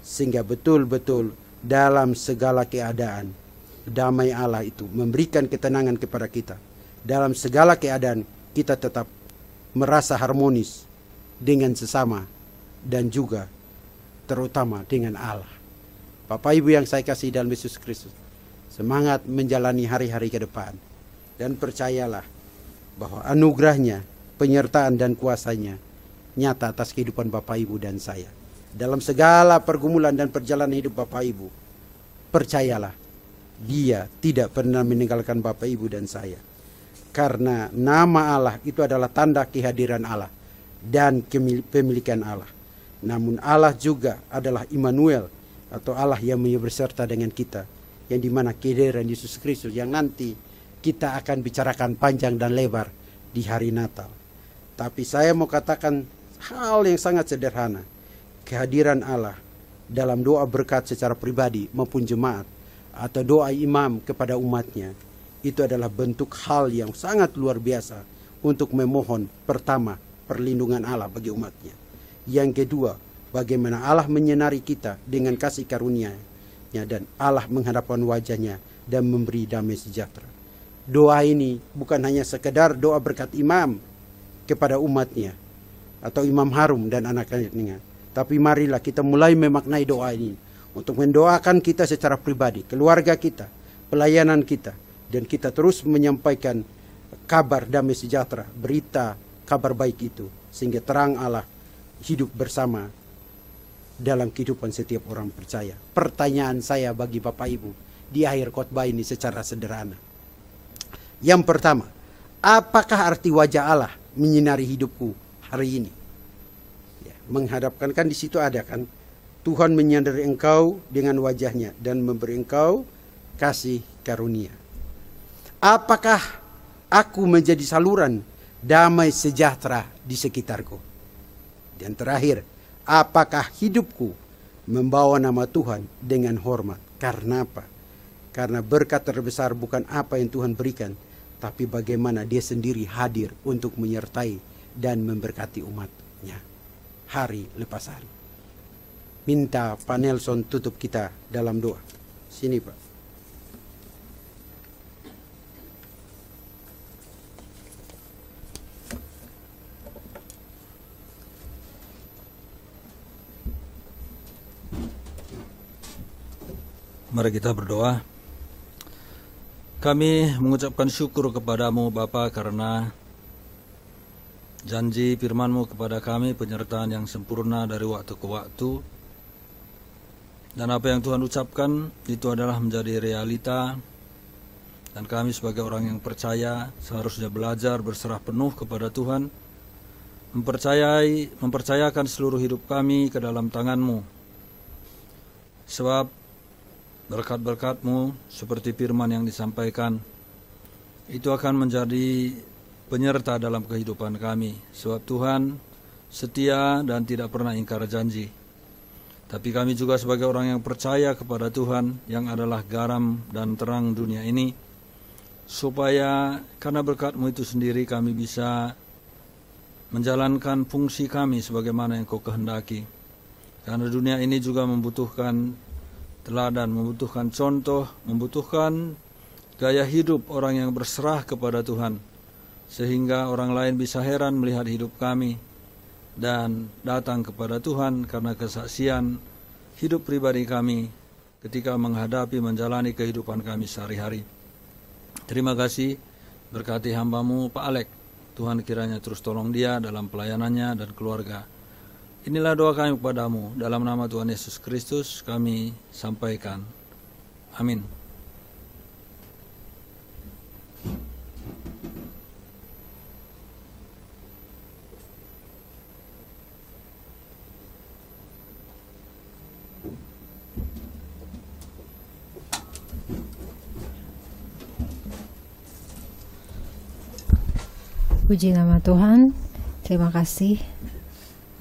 sehingga betul-betul dalam segala keadaan damai Allah itu memberikan ketenangan kepada kita. Dalam segala keadaan kita tetap merasa harmonis dengan sesama dan juga terutama dengan Allah. Bapak Ibu yang saya kasih dalam Yesus Kristus, semangat menjalani hari-hari ke depan. Dan percayalah bahwa anugerahnya, penyertaan dan kuasanya nyata atas kehidupan Bapak Ibu dan saya. Dalam segala pergumulan dan perjalanan hidup Bapak Ibu, percayalah Dia tidak pernah meninggalkan Bapak Ibu dan saya. Karena nama Allah itu adalah tanda kehadiran Allah dan pemilikan Allah. Namun Allah juga adalah Immanuel atau Allah yang berserta dengan kita, yang dimana kehadiran Yesus Kristus yang nanti kita akan bicarakan panjang dan lebar di hari Natal. Tapi saya mau katakan hal yang sangat sederhana. Kehadiran Allah dalam doa berkat secara pribadi maupun jemaat atau doa imam kepada umatnya, itu adalah bentuk hal yang sangat luar biasa untuk memohon pertama perlindungan Allah bagi umatnya. Yang kedua, bagaimana Allah menyinari kita dengan kasih karunia-Nya dan Allah menghadapkan wajahnya dan memberi damai sejahtera. Doa ini bukan hanya sekedar doa berkat imam kepada umatnya atau imam harum dan anak-anaknya, tapi marilah kita mulai memaknai doa ini untuk mendoakan kita secara pribadi, keluarga kita, pelayanan kita, dan kita terus menyampaikan kabar damai sejahtera, berita kabar baik itu, sehingga terang Allah hidup bersama dalam kehidupan setiap orang percaya. Pertanyaan saya bagi Bapak Ibu di akhir khotbah ini secara sederhana. Yang pertama, apakah arti wajah Allah menyinari hidupku hari ini? Ya, menghadapkan kan di situ ada kan, Tuhan menyinari engkau dengan wajahnya dan memberi engkau kasih karunia. Apakah aku menjadi saluran damai sejahtera di sekitarku. Dan terakhir, apakah hidupku membawa nama Tuhan dengan hormat? Karena apa? Karena berkat terbesar bukan apa yang Tuhan berikan, tapi bagaimana Dia sendiri hadir untuk menyertai dan memberkati umat-Nya hari lepas hari. Minta Pak Nelson tutup kita dalam doa. Sini Pak. Mari kita berdoa. Kami mengucapkan syukur kepadamu Bapa karena janji firman-Mu kepada kami penyertaan yang sempurna dari waktu ke waktu. Dan apa yang Tuhan ucapkan itu adalah menjadi realita. Dan kami sebagai orang yang percaya seharusnya belajar berserah penuh kepada Tuhan, mempercayakan seluruh hidup kami ke dalam tangan-Mu. Sebab berkat-berkat-Mu seperti firman yang disampaikan itu akan menjadi penyerta dalam kehidupan kami. Sebab Tuhan setia dan tidak pernah ingkar janji. Tapi kami juga sebagai orang yang percaya kepada Tuhan yang adalah garam dan terang dunia ini, supaya karena berkat-Mu itu sendiri kami bisa menjalankan fungsi kami sebagaimana yang Kau kehendaki. Karena dunia ini juga membutuhkan teladan, membutuhkan contoh, membutuhkan gaya hidup orang yang berserah kepada Tuhan, sehingga orang lain bisa heran melihat hidup kami dan datang kepada Tuhan karena kesaksian hidup pribadi kami ketika menghadapi menjalani kehidupan kami sehari-hari. Terima kasih, berkati hamba-Mu Pak Alek. Tuhan kiranya terus tolong dia dalam pelayanannya dan keluarga. Inilah doa kami kepadamu, dalam nama Tuhan Yesus Kristus kami sampaikan. Amin. Puji nama Tuhan. Terima kasih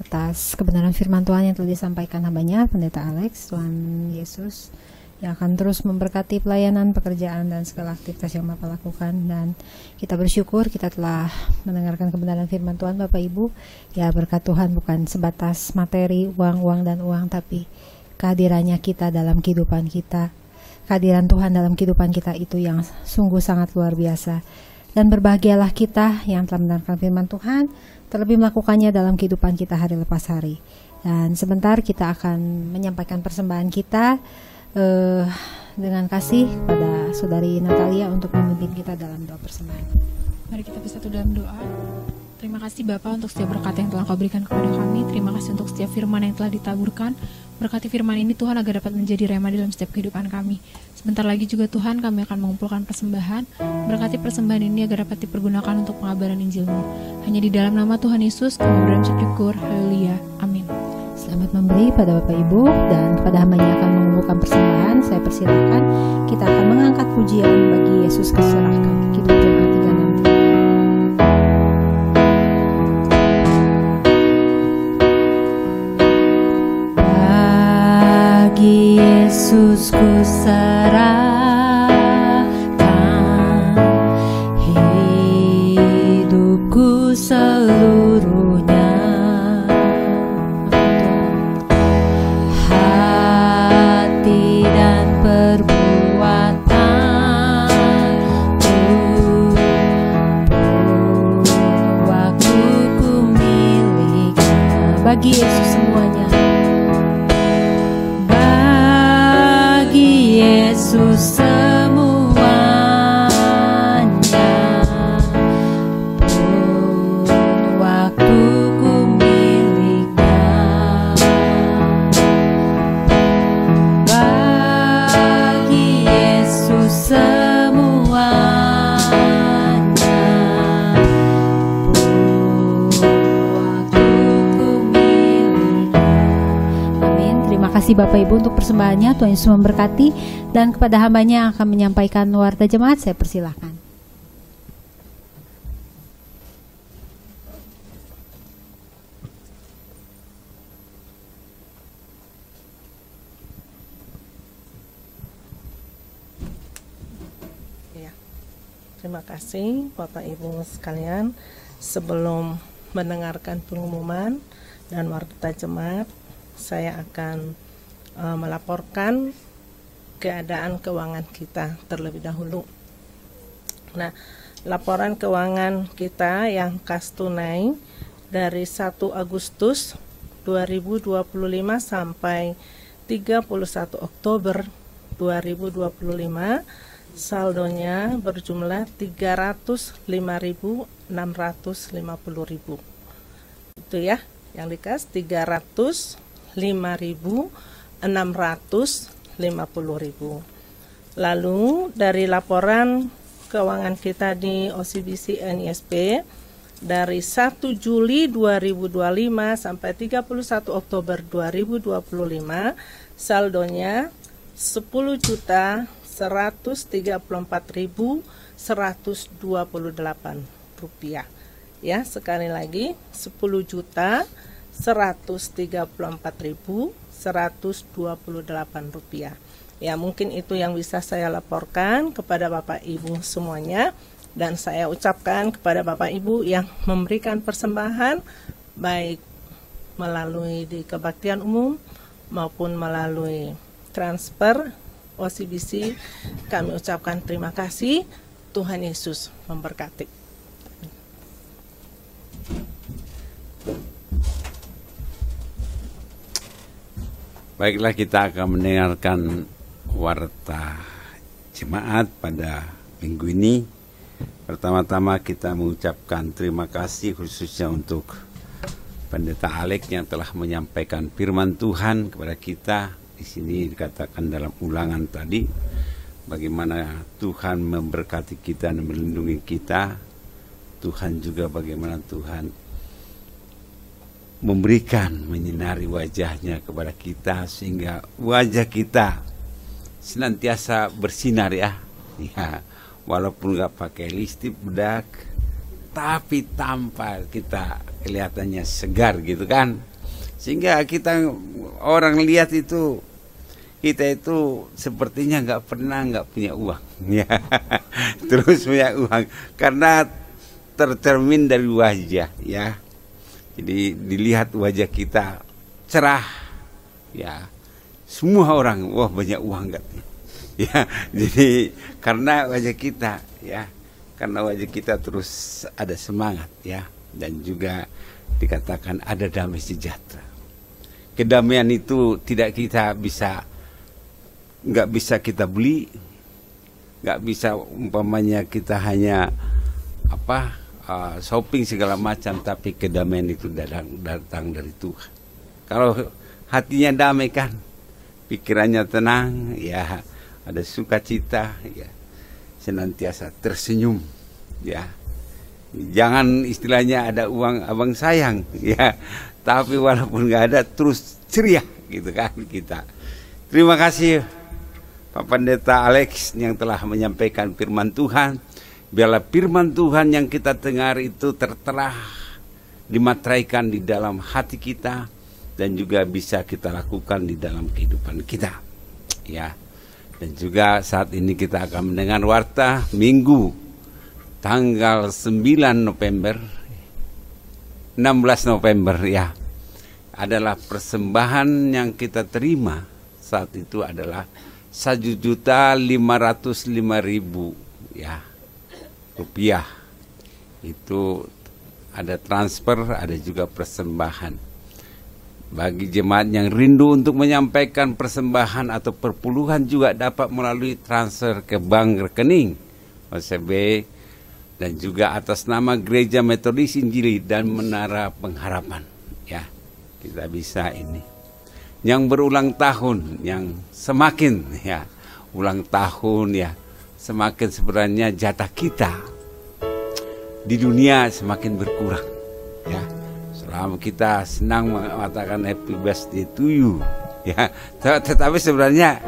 atas kebenaran firman Tuhan yang telah disampaikan hamba-Nya, Pendeta Alex. Tuhan Yesus yang akan terus memberkati pelayanan, pekerjaan, dan segala aktivitas yang Bapak lakukan. Dan kita bersyukur kita telah mendengarkan kebenaran firman Tuhan, Bapak Ibu. Ya, berkat Tuhan bukan sebatas materi, uang, dan uang, tapi kehadirannya kita dalam kehidupan kita. Kehadiran Tuhan dalam kehidupan kita itu yang sungguh sangat luar biasa. Dan berbahagialah kita yang telah mendengarkan firman Tuhan, terlebih melakukannya dalam kehidupan kita hari lepas hari. Dan sebentar kita akan menyampaikan persembahan kita dengan kasih kepada Saudari Natalia untuk memimpin kita dalam doa persembahan. Mari kita bersatu dalam doa. Terima kasih Bapa untuk setiap berkat yang telah Kau berikan kepada kami. Terima kasih untuk setiap firman yang telah ditaburkan. Berkati firman ini Tuhan agar dapat menjadi rema dalam setiap kehidupan kami. Sebentar lagi juga Tuhan kami akan mengumpulkan persembahan. Berkati persembahan ini agar dapat dipergunakan untuk pengabaran Injil-Mu. Hanya di dalam nama Tuhan Yesus kami berucap syukur. Haleluya. Amin. Selamat memberi pada Bapak Ibu, dan kepada hamba-Nya akan mengumpulkan persembahan. Saya persilakan kita akan mengangkat pujian bagi Yesus keserahkan. Kita jemaat 363. Bagi Yesus ku serahkan hidupku seluruhnya, hati dan perbuatanku, waktuku miliknya. Bagi Yesus semuanya. Yesus semuanya, pun waktuku miliknya. Bagi Yesus semuanya, pun waktuku miliknya. Amin. Terima kasih Bapak Ibu untuk persembahannya. Tuhan Yesus memberkati. Dan kepada hamba-Nya akan menyampaikan warta jemaat, saya persilahkan. Terima kasih Bapak Ibu sekalian. Sebelum mendengarkan pengumuman dan warta jemaat, saya akan melaporkan keadaan keuangan kita terlebih dahulu. Nah, laporan keuangan kita yang kas tunai dari 1 Agustus 2025 sampai 31 Oktober 2025, saldonya berjumlah 305.650.000. Itu ya, yang dikas 305.650.000. Lalu dari laporan keuangan kita di OCBC NISP dari 1 Juli 2025 sampai 31 Oktober 2025, saldonya 10.134.128 rupiah. Ya, sekali lagi 10.134.128 rupiah. Ya, mungkin itu yang bisa saya laporkan kepada Bapak Ibu semuanya, dan saya ucapkan kepada Bapak Ibu yang memberikan persembahan baik melalui di kebaktian umum maupun melalui transfer OCBC, kami ucapkan terima kasih. Tuhan Yesus memberkati. Baiklah, kita akan mendengarkan warta jemaat pada minggu ini. Pertama-tama kita mengucapkan terima kasih khususnya untuk Pendeta Alex yang telah menyampaikan firman Tuhan kepada kita. Di sini dikatakan dalam ulangan tadi, bagaimana Tuhan memberkati kita dan melindungi kita. Tuhan juga bagaimana Tuhan memberikan, menyinari wajahnya kepada kita, sehingga wajah kita senantiasa bersinar ya. Walaupun nggak pakai lipstik bedak, tapi tampal kita kelihatannya segar gitu kan. Sehingga kita orang lihat itu, kita itu sepertinya nggak pernah nggak punya uang, ya. Terus punya uang karena tercermin dari wajah, ya. Jadi dilihat wajah kita cerah, ya. Semua orang, wah banyak uang katanya, ya. Jadi karena wajah kita, ya, karena wajah kita terus ada semangat, ya, dan juga dikatakan ada damai sejahtera. Kedamaian itu nggak bisa kita beli, nggak bisa umpamanya kita hanya shopping segala macam, tapi kedamaian itu datang dari Tuhan. Kalau hatinya damai kan, pikirannya tenang, ya, ada sukacita, ya, senantiasa tersenyum, ya. Jangan istilahnya ada uang abang sayang, ya. Tapi walaupun nggak ada, terus ceria gitu kan kita. Terima kasih Pak Pendeta Alex yang telah menyampaikan firman Tuhan. Biarlah firman Tuhan yang kita dengar itu tertera, dimateraikan di dalam hati kita, dan juga bisa kita lakukan di dalam kehidupan kita, ya. Dan juga saat ini kita akan mendengar warta Minggu tanggal 9 November 16 November, ya, adalah persembahan yang kita terima saat itu adalah 1.505.000, ya, rupiah. Itu ada transfer, ada juga persembahan. Bagi jemaat yang rindu untuk menyampaikan persembahan atau perpuluhan juga dapat melalui transfer ke bank rekening OCB dan juga atas nama Gereja Metodis Injili dan Menara Pengharapan, ya. Kita bisa ini yang berulang tahun, yang semakin, ya, ulang tahun, ya, semakin sebenarnya jatah kita di dunia semakin berkurang, ya. Selama kita senang mengatakan happy birthday to you, ya, tetapi sebenarnya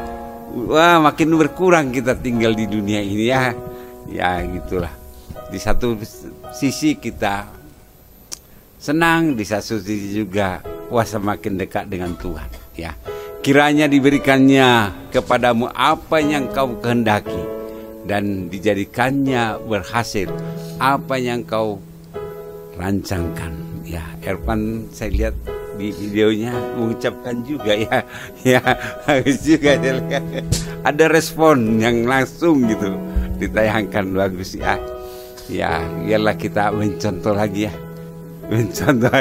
wah makin berkurang kita tinggal di dunia ini, ya. Ya gitulah. Di satu sisi kita senang, di satu sisi juga wah semakin dekat dengan Tuhan, ya. Kiranya diberikannya kepadamu apa yang kau kehendaki, dan dijadikannya berhasil apa yang kau rancangkan. Ya, Ervan saya lihat di videonya mengucapkan juga ya, ya bagus juga ya. Ada respon yang langsung gitu ditayangkan, bagus ya. Ya, biarlah kita mencontoh lagi ya, mencontoh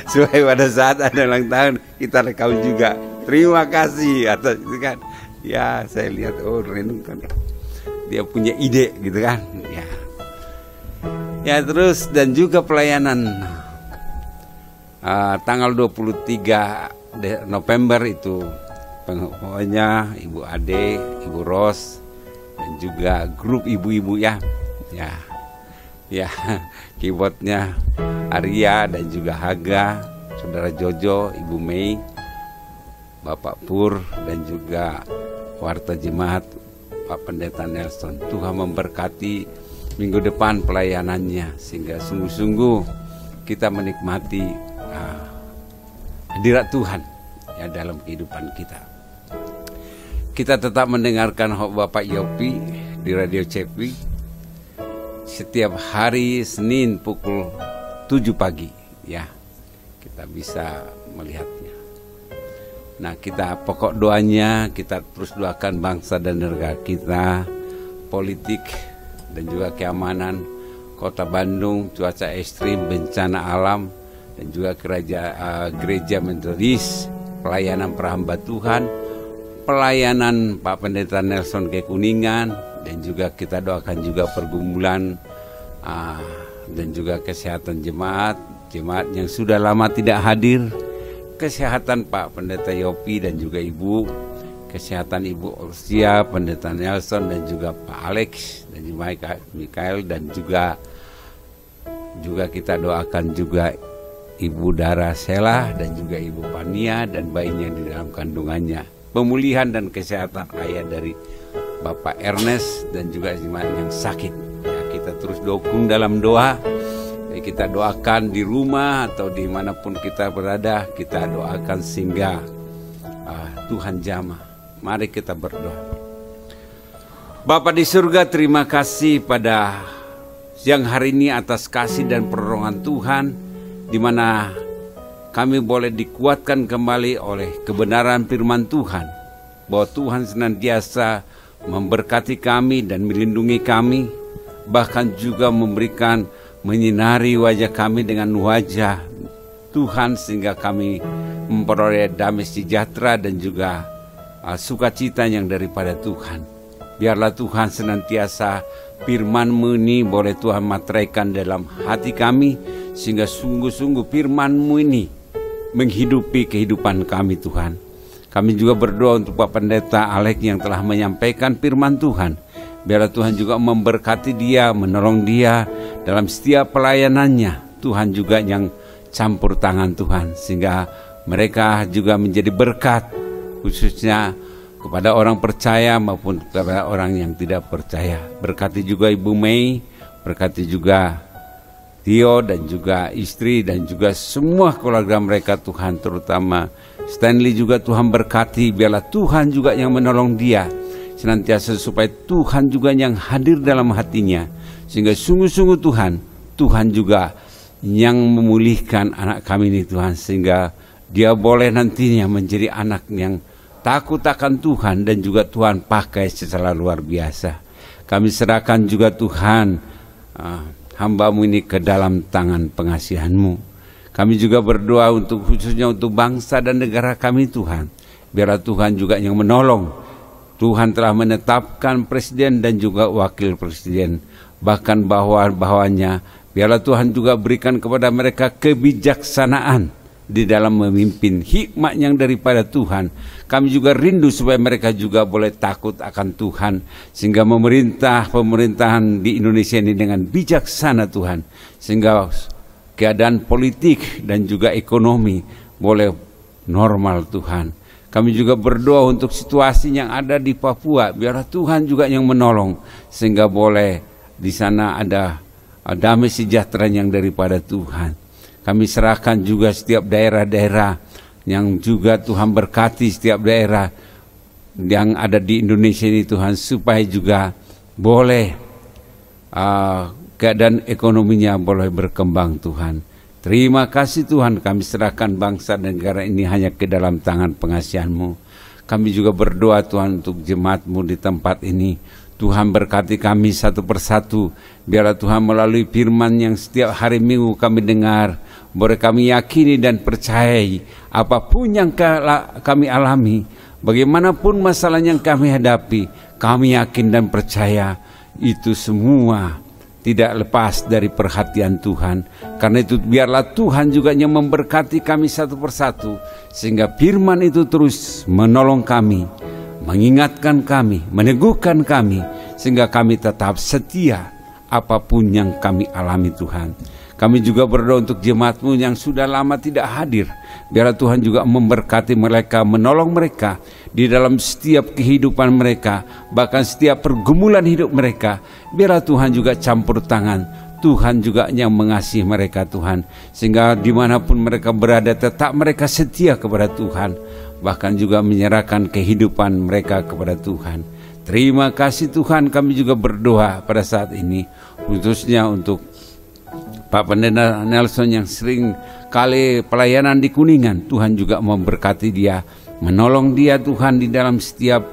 supaya pada saat ada ulang tahun kita rekam juga. Terima kasih atas itu kan. Ya, saya lihat Renu kan dia punya ide gitu kan. Ya. Ya, terus dan juga pelayanan tanggal 23 November itu pokoknya Ibu Ade, Ibu Ros dan juga grup ibu-ibu ya. Ya. Ya, keyboardnya Arya dan juga Haga, Saudara Jojo, Ibu Mei, Bapak Pur dan juga Warta Jemaat Pak Pendeta Nelson. Tuhan memberkati minggu depan pelayanannya sehingga sungguh-sungguh kita menikmati hadirat Tuhan ya dalam kehidupan kita. Kita tetap mendengarkan Bapak Yopi di Radio Cepi setiap hari Senin pukul 7 pagi ya. Kita bisa melihatnya. Nah, kita pokok doanya kita terus doakan bangsa dan negara kita, politik dan juga keamanan Kota Bandung, cuaca ekstrim, bencana alam dan juga gereja Metodis, pelayanan perhamba Tuhan, pelayanan Pak Pendeta Nelson ke Kuningan, dan juga kita doakan juga pergumulan dan juga kesehatan jemaat yang sudah lama tidak hadir, kesehatan Pak Pendeta Yopi dan juga Ibu, kesehatan Ibu Orsia, Pendeta Nelson dan juga Pak Alex dan juga Mikael, dan juga kita doakan juga Ibu Dara Sela dan juga Ibu Pania dan bayinya di dalam kandungannya, pemulihan dan kesehatan ayah dari Bapak Ernest dan juga jemaat yang sakit ya, kita terus dukung dalam doa ya, kita doakan di rumah atau dimanapun kita berada, kita doakan sehingga Tuhan jamah. Mari kita berdoa. Bapa di surga, terima kasih pada siang hari ini atas kasih dan pertolongan Tuhan, di mana kami boleh dikuatkan kembali oleh kebenaran firman Tuhan, bahwa Tuhan senantiasa memberkati kami dan melindungi kami, bahkan juga menyinari wajah kami dengan wajah Tuhan, sehingga kami memperoleh damai sejahtera dan juga sukacita yang daripada Tuhan. Biarlah Tuhan senantiasa firman-Mu ini boleh Tuhan materaikan dalam hati kami, sehingga sungguh-sungguh firman-Mu ini menghidupi kehidupan kami Tuhan. Kami juga berdoa untuk Pak Pendeta Alex yang telah menyampaikan firman Tuhan. Biarlah Tuhan juga memberkati dia, menolong dia dalam setiap pelayanannya. Tuhan juga yang campur tangan Tuhan, sehingga mereka juga menjadi berkat, khususnya kepada orang percaya maupun kepada orang yang tidak percaya. Berkati juga Ibu Mei, berkati juga Tio dan juga istri dan juga semua keluarga mereka Tuhan, terutama Stanley juga Tuhan berkati. Biarlah Tuhan juga yang menolong dia senantiasa supaya Tuhan juga yang hadir dalam hatinya, sehingga sungguh-sungguh Tuhan juga yang memulihkan anak kami ini Tuhan, sehingga dia boleh nantinya menjadi anak yang takut akan Tuhan dan juga Tuhan pakai secara luar biasa. Kami serahkan juga Tuhan hamba-Mu ini ke dalam tangan pengasihan-Mu. Kami juga berdoa untuk khususnya untuk bangsa dan negara kami Tuhan. Biarlah Tuhan juga yang menolong. Tuhan telah menetapkan presiden dan juga wakil presiden. Bahkan bawah-bawahnya, biarlah Tuhan juga berikan kepada mereka kebijaksanaan di dalam memimpin, hikmat yang daripada Tuhan. Kami juga rindu supaya mereka juga boleh takut akan Tuhan, sehingga pemerintahan di Indonesia ini dengan bijaksana Tuhan, sehingga keadaan politik dan juga ekonomi boleh normal Tuhan. Kami juga berdoa untuk situasi yang ada di Papua, biarlah Tuhan juga yang menolong, sehingga boleh di sana ada damai sejahtera yang daripada Tuhan. Kami serahkan juga setiap daerah-daerah yang juga Tuhan berkati, setiap daerah yang ada di Indonesia ini Tuhan, supaya juga boleh keadaan ekonominya boleh berkembang Tuhan. Terima kasih Tuhan, kami serahkan bangsa dan negara ini hanya ke dalam tangan pengasihan-Mu. Kami juga berdoa Tuhan untuk jemaat-Mu di tempat ini. Tuhan berkati kami satu persatu. Biarlah Tuhan melalui firman yang setiap hari Minggu kami dengar, boleh kami yakini dan percayai apapun yang kami alami, bagaimanapun masalah yang kami hadapi, kami yakin dan percaya itu semua tidak lepas dari perhatian Tuhan. Karena itu biarlah Tuhan juga yang memberkati kami satu persatu, sehingga firman itu terus menolong kami, mengingatkan kami, meneguhkan kami, sehingga kami tetap setia apapun yang kami alami Tuhan. Kami juga berdoa untuk jemaat-Mu yang sudah lama tidak hadir. Biarlah Tuhan juga memberkati mereka, menolong mereka di dalam setiap kehidupan mereka, bahkan setiap pergumulan hidup mereka. Biarlah Tuhan juga campur tangan. Tuhan juga yang mengasihi mereka Tuhan, sehingga dimanapun mereka berada tetap mereka setia kepada Tuhan, bahkan juga menyerahkan kehidupan mereka kepada Tuhan. Terima kasih Tuhan. Kami juga berdoa pada saat ini khususnya untuk Pak Pendeta Nelson yang sering kali pelayanan di Kuningan. Tuhan juga memberkati dia, menolong dia Tuhan di dalam setiap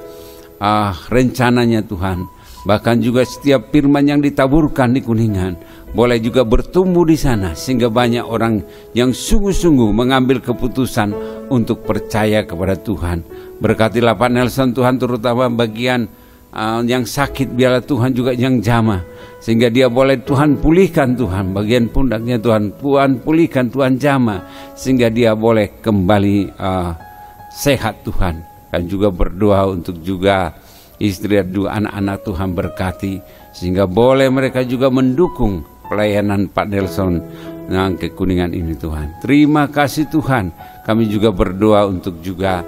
rencananya Tuhan. Bahkan juga setiap firman yang ditaburkan di Kuningan boleh juga bertumbuh di sana, sehingga banyak orang yang sungguh-sungguh mengambil keputusan untuk percaya kepada Tuhan. Berkatilah Pak Nelson Tuhan, terutama bagian yang sakit, biarlah Tuhan juga yang jamah, sehingga dia boleh Tuhan pulihkan Tuhan bagian pundaknya Tuhan pulihkan, Tuhan jamah, sehingga dia boleh kembali sehat Tuhan. Dan juga berdoa untuk juga istri dan dua anak-anak Tuhan berkati, sehingga boleh mereka juga mendukung pelayanan Pak Nelson yang ke Kuningan ini Tuhan. Terima kasih Tuhan. Kami juga berdoa untuk juga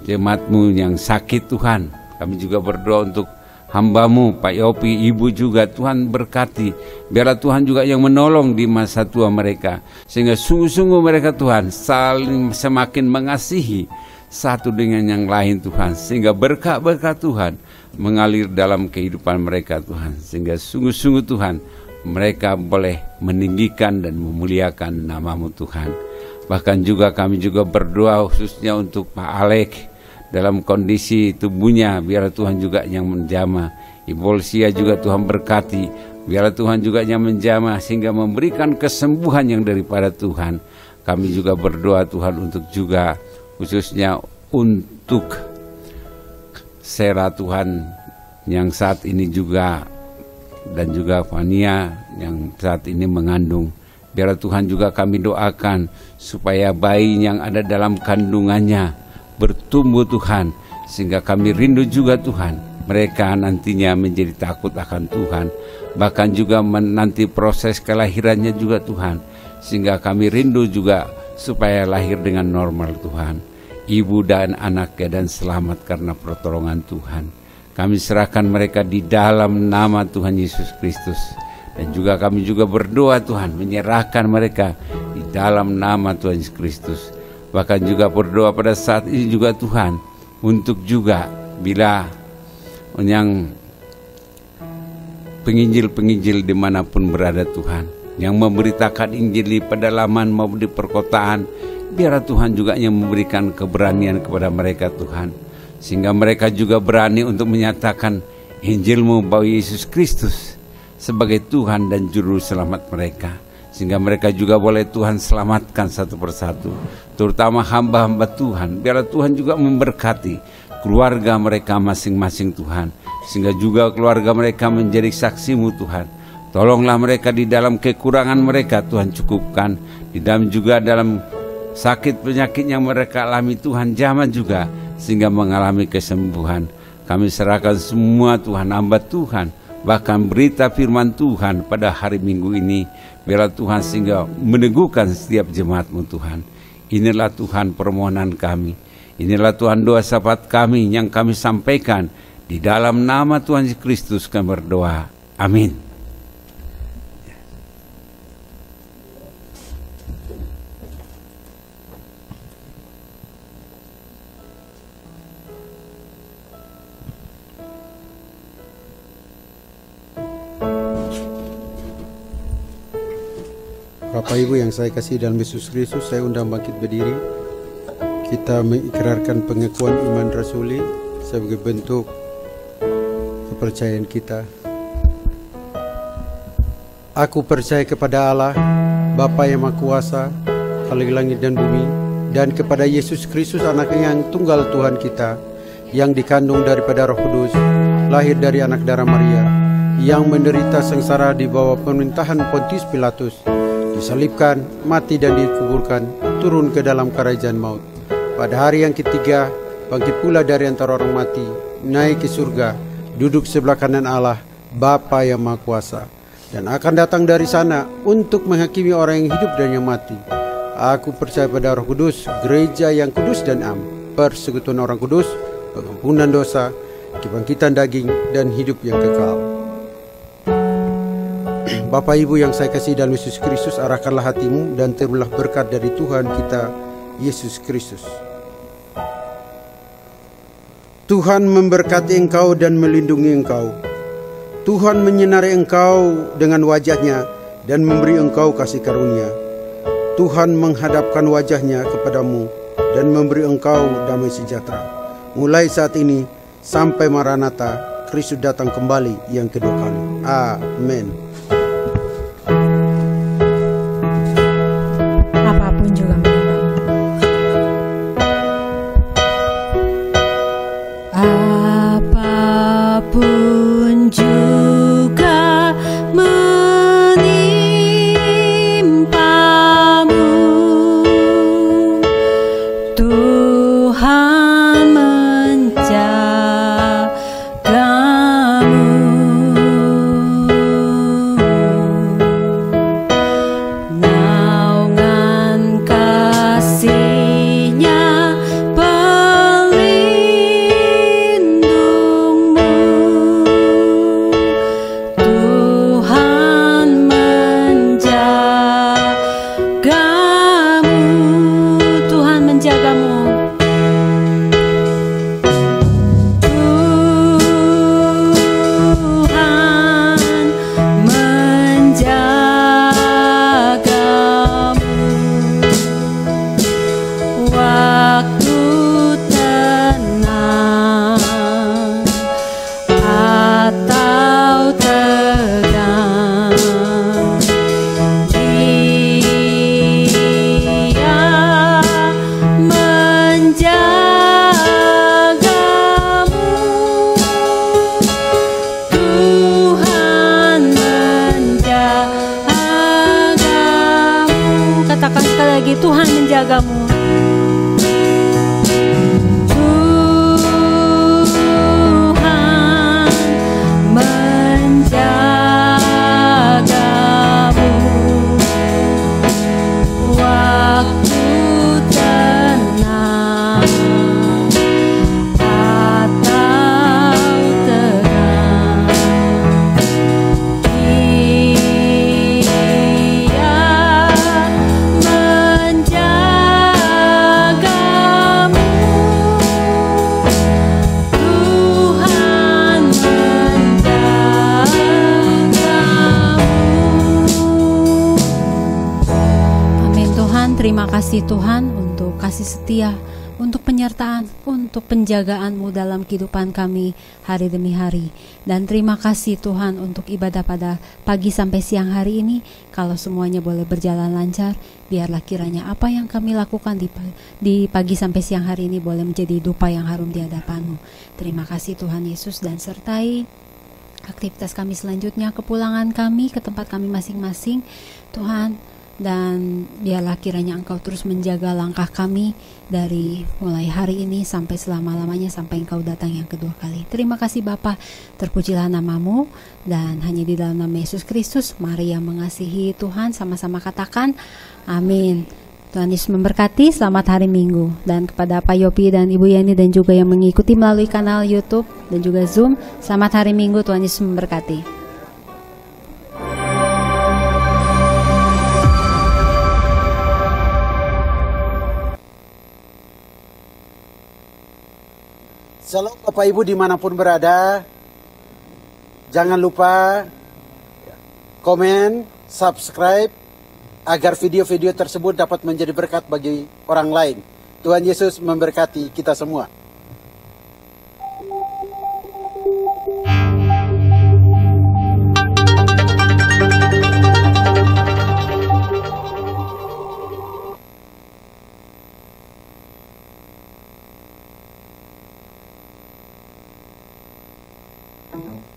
jemaat-Mu yang sakit Tuhan. Kami juga berdoa untuk hamba-Mu Pak Yopi, Ibu juga Tuhan berkati. Biarlah Tuhan juga yang menolong di masa tua mereka, sehingga sungguh-sungguh mereka Tuhan saling semakin mengasihi satu dengan yang lain Tuhan, sehingga berkat-berkat Tuhan mengalir dalam kehidupan mereka Tuhan, sehingga sungguh-sungguh Tuhan mereka boleh meninggikan dan memuliakan nama-Mu Tuhan. Bahkan juga kami juga berdoa khususnya untuk Pak Alek dalam kondisi tubuhnya, biarlah Tuhan juga yang menjamah. Ibu Olsia juga Tuhan berkati, biarlah Tuhan juga yang menjamah, sehingga memberikan kesembuhan yang daripada Tuhan. Kami juga berdoa Tuhan untuk juga khususnya untuk Sera Tuhan yang saat ini juga, dan juga Fania yang saat ini mengandung. Biarlah Tuhan juga kami doakan supaya bayi yang ada dalam kandungannya bertumbuh Tuhan, sehingga kami rindu juga Tuhan mereka nantinya menjadi takut akan Tuhan, bahkan juga menanti proses kelahirannya juga Tuhan, sehingga kami rindu juga supaya lahir dengan normal Tuhan, ibu dan anaknya, dan selamat karena pertolongan Tuhan. Kami serahkan mereka di dalam nama Tuhan Yesus Kristus, dan juga kami juga berdoa Tuhan menyerahkan mereka di dalam nama Tuhan Yesus Kristus. Bahkan juga berdoa pada saat ini juga Tuhan untuk juga bila yang penginjil-penginjil dimanapun berada Tuhan, yang memberitakan Injil di pedalaman maupun di perkotaan, biarlah Tuhan juga yang memberikan keberanian kepada mereka Tuhan, sehingga mereka juga berani untuk menyatakan Injil-Mu bahwa Yesus Kristus sebagai Tuhan dan Juru Selamat mereka, sehingga mereka juga boleh Tuhan selamatkan satu persatu, terutama hamba-hamba Tuhan. Biarlah Tuhan juga memberkati keluarga mereka masing-masing Tuhan, sehingga juga keluarga mereka menjadi saksi-Mu Tuhan. Tolonglah mereka di dalam kekurangan mereka Tuhan, cukupkan di dalam juga dalam sakit penyakit yang mereka alami Tuhan, jamah juga sehingga mengalami kesembuhan. Kami serahkan semua Tuhan, hamba Tuhan, bahkan berita firman Tuhan pada hari Minggu ini, biarlah Tuhan sehingga meneguhkan setiap jemaat-Mu Tuhan. Inilah Tuhan permohonan kami, inilah Tuhan doa syafaat kami yang kami sampaikan di dalam nama Tuhan Yesus Kristus kami berdoa. Amin. Bapak Ibu yang saya kasih dalam Yesus Kristus, saya undang bangkit berdiri. Kita mengikrarkan pengakuan iman rasuli sebagai bentuk kepercayaan kita. Aku percaya kepada Allah, Bapa yang Maha Kuasa, Khalik langit dan bumi, dan kepada Yesus Kristus, Anaknya yang tunggal Tuhan kita, yang dikandung daripada Roh Kudus, lahir dari anak darah Maria, yang menderita sengsara di bawah pemerintahan Pontius Pilatus, disalibkan, mati dan dikuburkan, turun ke dalam kerajaan maut. Pada hari yang ketiga, bangkit pula dari antara orang mati, naik ke surga, duduk sebelah kanan Allah, Bapa yang Maha Kuasa, dan akan datang dari sana untuk menghakimi orang yang hidup dan yang mati. Aku percaya pada Roh Kudus, gereja yang kudus dan am, persekutuan orang kudus, pengampunan dosa, kebangkitan daging, dan hidup yang kekal. Bapak Ibu yang saya kasih dalam Yesus Kristus, arahkanlah hatimu dan terimalah berkat dari Tuhan kita, Yesus Kristus. Tuhan memberkati engkau dan melindungi engkau. Tuhan menyinari engkau dengan wajah-Nya dan memberi engkau kasih karunia. Tuhan menghadapkan wajah-Nya kepadamu dan memberi engkau damai sejahtera. Mulai saat ini sampai Maranatha, Kristus datang kembali yang kedua kali. Amin. Apapun juga menimbamu. Apapun juga menimpamu, Tuhan menjagamu. Naungan kasih-Nya pelindungmu, Tuhan menjagamu, Tuhan menjagamu. Waktu tenang atau tegang, Dia menjagamu, Tuhan menjagamu. Katakan sekali lagi, Tuhan menjagamu. Terima kasih Tuhan untuk kasih setia, untuk penyertaan, untuk penjagaan-Mu dalam kehidupan kami hari demi hari. Dan terima kasih Tuhan untuk ibadah pada pagi sampai siang hari ini. Kalau semuanya boleh berjalan lancar, biarlah kiranya apa yang kami lakukan di pagi sampai siang hari ini boleh menjadi dupa yang harum di hadapan-Mu. Terima kasih Tuhan Yesus, dan sertai aktivitas kami selanjutnya, kepulangan kami ke tempat kami masing-masing Tuhan. Dan biarlah kiranya Engkau terus menjaga langkah kami dari mulai hari ini sampai selama-lamanya, sampai Engkau datang yang kedua kali. Terima kasih Bapa, terpujilah nama-Mu, dan hanya di dalam nama Yesus Kristus, mari yang mengasihi Tuhan sama-sama katakan amin. Tuhan Yesus memberkati, selamat hari Minggu. Dan kepada Pak Yopi dan Ibu Yani dan juga yang mengikuti melalui kanal YouTube dan juga Zoom, selamat hari Minggu, Tuhan Yesus memberkati. Shalom Bapak Ibu dimanapun berada. Jangan lupa komen, subscribe, agar video-video tersebut dapat menjadi berkat bagi orang lain. Tuhan Yesus memberkati kita semua. Thank you.